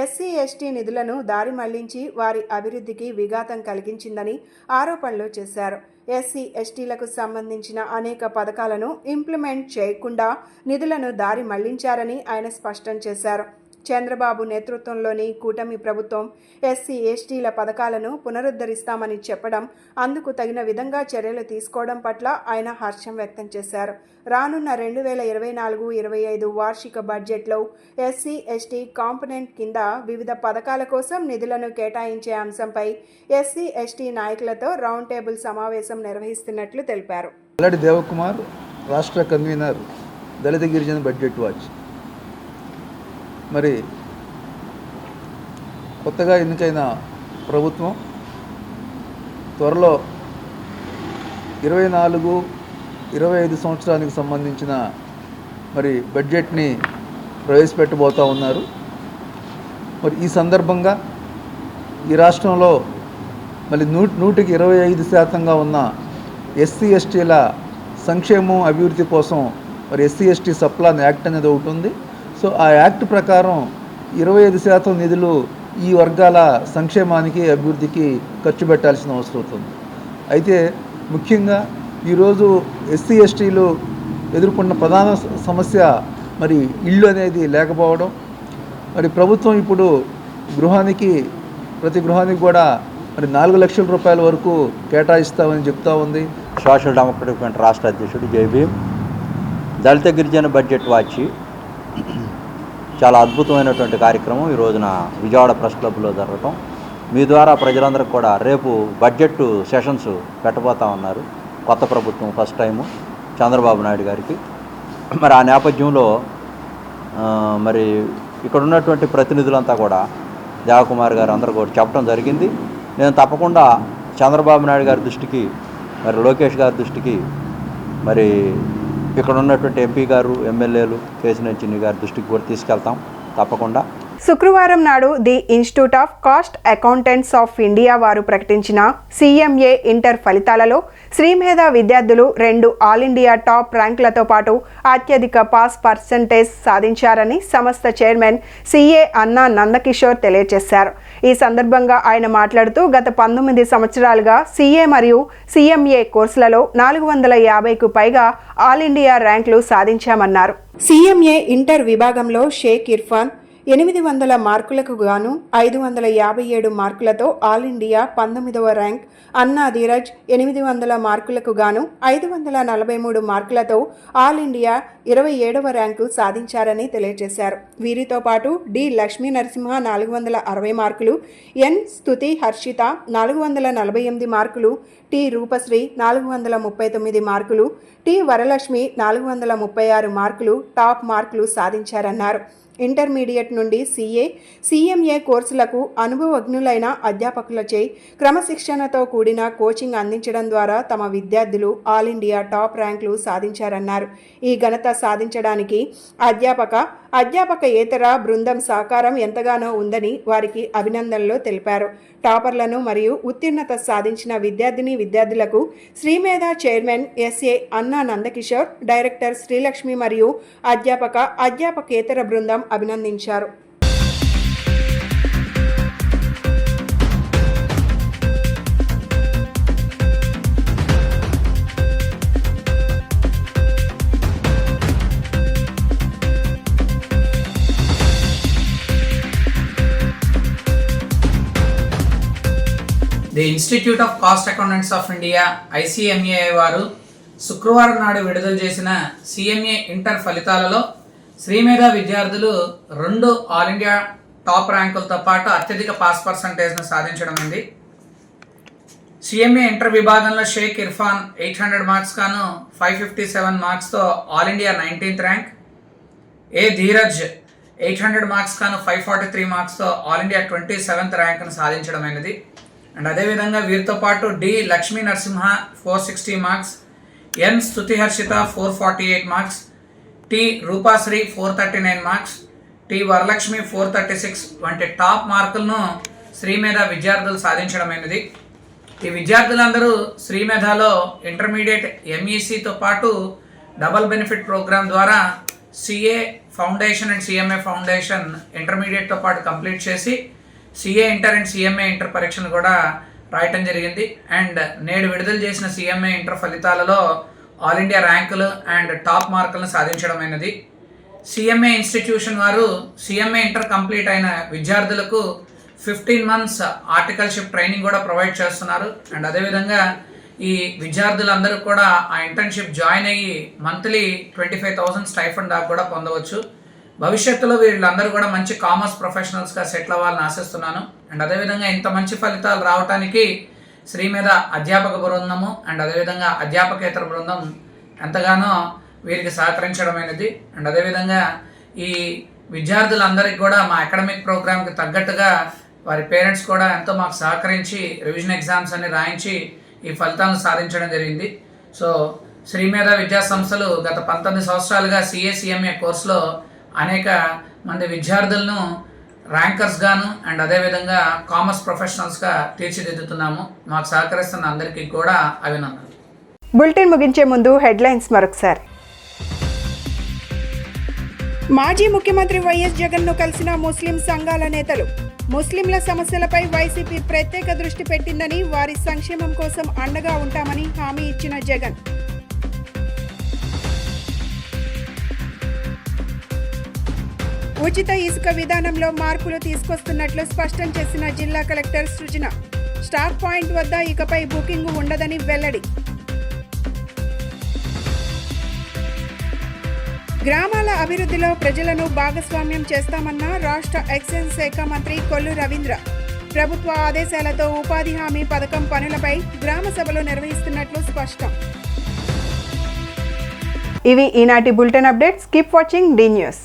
ఎస్సీ ఎస్టీ నిధులను దారి మళ్లించి వారి అభివృద్ధికి విఘాతం కలిగించిందని ఆరోపణలు చేశారు. ఎస్సీ ఎస్టీలకు సంబంధించిన అనేక పథకాలను ఇంప్లిమెంట్ చేయకుండా నిధులను దారి మళ్లించారని ఆయన స్పష్టం చేశారు. చంద్రబాబు నేతృత్వంలోని కూటమి ప్రభుత్వం ఎస్సీ ఎస్టీల పథకాలను పునరుద్ధరిస్తామని చెప్పడం, అందుకు తగిన విధంగా చర్యలు తీసుకోవడం పట్ల ఆయన హర్షం వ్యక్తం చేశారు. రానున్న 2024-25 వార్షిక బడ్జెట్లో ఎస్సీ ఎస్టీ కాంపోనెంట్ కింద వివిధ పథకాల కోసం నిధులను కేటాయించే అంశంపై ఎస్సీ ఎస్టీ నాయకులతో రౌండ్ టేబుల్ సమావేశం నిర్వహిస్తున్నట్లు తెలిపారు. అల్లడి దేవకుమార్, రాష్ట్ర కన్వీనర్, దళిత గిరిజన బడ్జెట్ వాచ్. మరి కొత్తగా ఎన్నికైన ప్రభుత్వం త్వరలో 24-25 సంవత్సరానికి సంబంధించిన మరి బడ్జెట్ని ప్రవేశపెట్టబోతూ ఉన్నారు. మరి ఈ సందర్భంగా ఈ రాష్ట్రంలో మళ్ళీ 125% ఉన్న ఎస్సీ ఎస్టీల సంక్షేమం అభివృద్ధి కోసం మరి ఎస్సీ ఎస్టీ సప్లాన్ యాక్ట్ అనేది ఒకటి ఉంది. సో ఆ యాక్ట్ ప్రకారం 25% నిధులు ఈ వర్గాల సంక్షేమానికి అభివృద్ధికి ఖర్చు పెట్టాల్సిన అవసరం అవుతుంది. అయితే ముఖ్యంగా ఈరోజు ఎస్సీ ఎస్టీలు ఎదుర్కొన్న ప్రధాన సమస్య మరి ఇల్లు అనేది లేకపోవడం. మరి ప్రభుత్వం ఇప్పుడు ప్రతి గృహానికి కూడా మరి 4 లక్షల రూపాయల వరకు కేటాయిస్తామని చెప్తా ఉంది. సోషల్ డెమోక్రటిక్ ఫ్రంట్ రాష్ట్ర అధ్యక్షుడు జై దళిత గిరిజన బడ్జెట్ వాచి చాలా అద్భుతమైనటువంటి కార్యక్రమం ఈ రోజున విజయవాడ ప్రెస్ క్లబ్లో జరగటం. మీ ద్వారా ప్రజలందరికీ కూడా రేపు బడ్జెట్ సెషన్స్ పెట్టబోతా ఉన్నారు కొత్త ప్రభుత్వం, ఫస్ట్ టైము చంద్రబాబు నాయుడు గారికి. మరి ఆ నేపథ్యంలో మరి ఇక్కడ ఉన్నటువంటి ప్రతినిధులంతా కూడా దేవకుమార్ గారు అందరూ కూడా చెప్పడం జరిగింది. నేను తప్పకుండా చంద్రబాబు నాయుడు గారి దృష్టికి, మరి లోకేష్ గారి దృష్టికి, మరి ఇక్కడ ఉన్నటువంటి ఎంపీ గారు, ఎమ్మెల్యేలు, కేసీఆర్ చిన్ని గారి దృష్టికి కూడా తీసుకెళ్తాం తప్పకుండా. శుక్రవారం నాడు the institute of cost accountants of India వారు ప్రకటించిన CMA ఇంటర్ ఫలితాలలో శ్రీమేధ విద్యార్థులు 2 ఆల్ ఇండియా టాప్ ర్యాంకులతో పాటు అత్యధిక పాస్ పర్సెంటేజ్ సాధించారని సంస్థ చైర్మన్ CA అన్నా నందకిషోర్ తెలియజేశారు. ఈ సందర్భంగా ఆయన మాట్లాడుతూ గత 19 సంవత్సరాలుగా CA మరియు CMA కోర్సులలో 450కు పైగా ఆల్ ఇండియా ర్యాంకులు సాధించామన్నారు. CMA ఇంటర్ విభాగంలో షేక్ ఇర్ఫాన్ 800 మార్కులకు గాను 557 మార్కులతో ఆల్ ఇండియా 19వ ర్యాంక్, అన్నా ధీరజ్ 800 మార్కులకు గాను 543 మార్కులతో ఆల్ ఇండియా 27వ ర్యాంకు సాధించారని తెలియజేశారు. వీరితో పాటు డి లక్ష్మీ నరసింహ 460 మార్కులు, ఎన్ స్తుతి హర్షిత 448 మార్కులు, టి రూపశ్రీ 439 మార్కులు, టి వరలక్ష్మి 436 మార్కులు టాప్ మార్కులు సాధించారన్నారు. ఇంటర్మీడియట్ నుండి CA, CMA కోర్సులకు అనుభవజ్ఞులైన అధ్యాపకులచే క్రమశిక్షణతో కూడిన కోచింగ్ అందించడం ద్వారా తమ విద్యార్థులు ఆల్ ఇండియా టాప్ ర్యాంకులు సాధించారన్నారు. ఈ ఘనత సాధించడానికి అధ్యాపకేతర బృందం సహకారం ఎంతగానో ఉందని వారికి అభినందనలు తెలిపారు. టాపర్లను మరియు ఉత్తీర్ణత సాధించిన విద్యార్థులకు శ్రీమేధ చైర్మన్ SA అన్నా నందకిషోర్, డైరెక్టర్ శ్రీలక్ష్మి మరియు అధ్యాపకేతర బృందం అభినందించారు. The institute of cost accountants of India ICMAI వారు శుక్రవారం నాడు విడుదల చేసిన CMA ఇంటర్ ఫలితాలలో శ్రీమేధ విద్యార్థులు 2 ఆల్ ఇండియా టాప్ ర్యాంకులతో పాటు అత్యధిక పాస్ పర్సంటేజ్ను సాధించడం ఉంది. CMA ఇంటర్ విభాగంలో షేక్ ఇర్ఫాన్ 800 మార్క్స్ గాను 557 మార్క్స్తో all India 19th rank, A Dheeraj 800 marks గాను 543 మార్క్స్తో ఆల్ ఇండియా 27th ర్యాంక్ను సాధించడమైనది. అండ్ అదేవిధంగా వీరితో పాటు D Lakshmi Narasimha 460 marks, N Stuthi Harshitha 448 marks, T Roopasri 439 marks, T Varalakshmi 436 వంటి టాప్ మార్కులను శ్రీమేధ విద్యార్థులు సాధించడమైనది. ఈ విద్యార్థులందరూ శ్రీమేధలో ఇంటర్మీడియట్ MECతో పాటు డబల్ బెనిఫిట్ ప్రోగ్రామ్ ద్వారా CA foundation and CMA foundation ఇంటర్మీడియట్తో పాటు కంప్లీట్ చేసి CA inter and CMA inter పరీక్షను కూడా రాయటం జరిగింది. అండ్ నేడు విడుదల చేసిన CMA ఇంటర్ ఫలితాలలో ఆల్ ఇండియా ర్యాంకులు అండ్ టాప్ మార్కులను సాధించడమైనది. CMA ఇన్స్టిట్యూషన్ వారు CMA ఇంటర్ కంప్లీట్ అయిన విద్యార్థులకు 15 months ఆర్టికల్షిప్ ట్రైనింగ్ కూడా ప్రొవైడ్ చేస్తున్నారు. అండ్ అదేవిధంగా ఈ విద్యార్థులందరూ కూడా ఆ ఇంటర్న్షిప్ జాయిన్ అయ్యి మంత్లీ 25,000 స్టైఫండ్ దాకా కూడా పొందవచ్చు. భవిష్యత్తులో వీళ్ళందరూ కూడా మంచి కామర్స్ ప్రొఫెషనల్స్గా సెటిల్ అవ్వాలని ఆశిస్తున్నాను. అండ్ అదేవిధంగా ఇంత మంచి ఫలితాలు రావడానికి శ్రీమేధ అధ్యాపక బృందము అండ్ అదేవిధంగా అధ్యాపకేతర బృందం ఎంతగానో వీరికి సహకరించడమైనది. అండ్ అదేవిధంగా ఈ విద్యార్థులందరికీ కూడా మా అకాడమిక్ ప్రోగ్రామ్కి తగ్గట్టుగా వారి పేరెంట్స్ కూడా ఎంతో మాకు సహకరించి రివిజన్ ఎగ్జామ్స్ అన్ని రాయించి ఈ ఫలితాలను సాధించడం జరిగింది. సో శ్రీమేధ విద్యా సంస్థలు గత 19 సంవత్సరాలుగా CA/CMA కోర్సులో అనేక మంది విద్యార్థులను ర్యాంకర్స్ గాను అండ్ అదేవిధంగా కామర్స్ ప్రొఫెషనల్స్గా తీర్చిదిద్దుతున్నాము. మాకు సహకరిస్తున్న అందరికీ కూడా అభినందనలు. బులెటిన్ ముగించే ముందు హెడ్లైన్స్ మరొకసారి. మాజీ ముఖ్యమంత్రి వైఎస్ జగన్ను కలిసిన ముస్లిం సంఘాల నేతలు. ముస్లింల సమస్యలపై వైసీపీ ప్రత్యేక దృష్టి పెట్టిందని, వారి సంక్షేమం కోసం అండగా ఉంటామని హామీ ఇచ్చిన జగన్. ఉచిత ఇసుక విధానంలో మార్పులు తీసుకొస్తున్నట్లు స్పష్టం చేసిన జిల్లా కలెక్టర్ సృజన. స్టాక్ పాయింట్ వద్ద ఇకపై బుకింగ్ ఉండదని వెల్లడి. గ్రామాల అభివృద్ధిలో ప్రజలను భాగస్వామ్యం చేస్తామన్న రాష్ట్ర ఎక్సైజ్ శాఖ మంత్రి కొల్లు రవీంద్ర. ప్రభుత్వ ఆదేశాలతో ఉపాధి హామీ పథకం పనులపై గ్రామ సభలు నిర్వహిస్తున్నట్లు స్పష్టం. ఇవి ఈనాటి bulletin updates. Keep watching the news.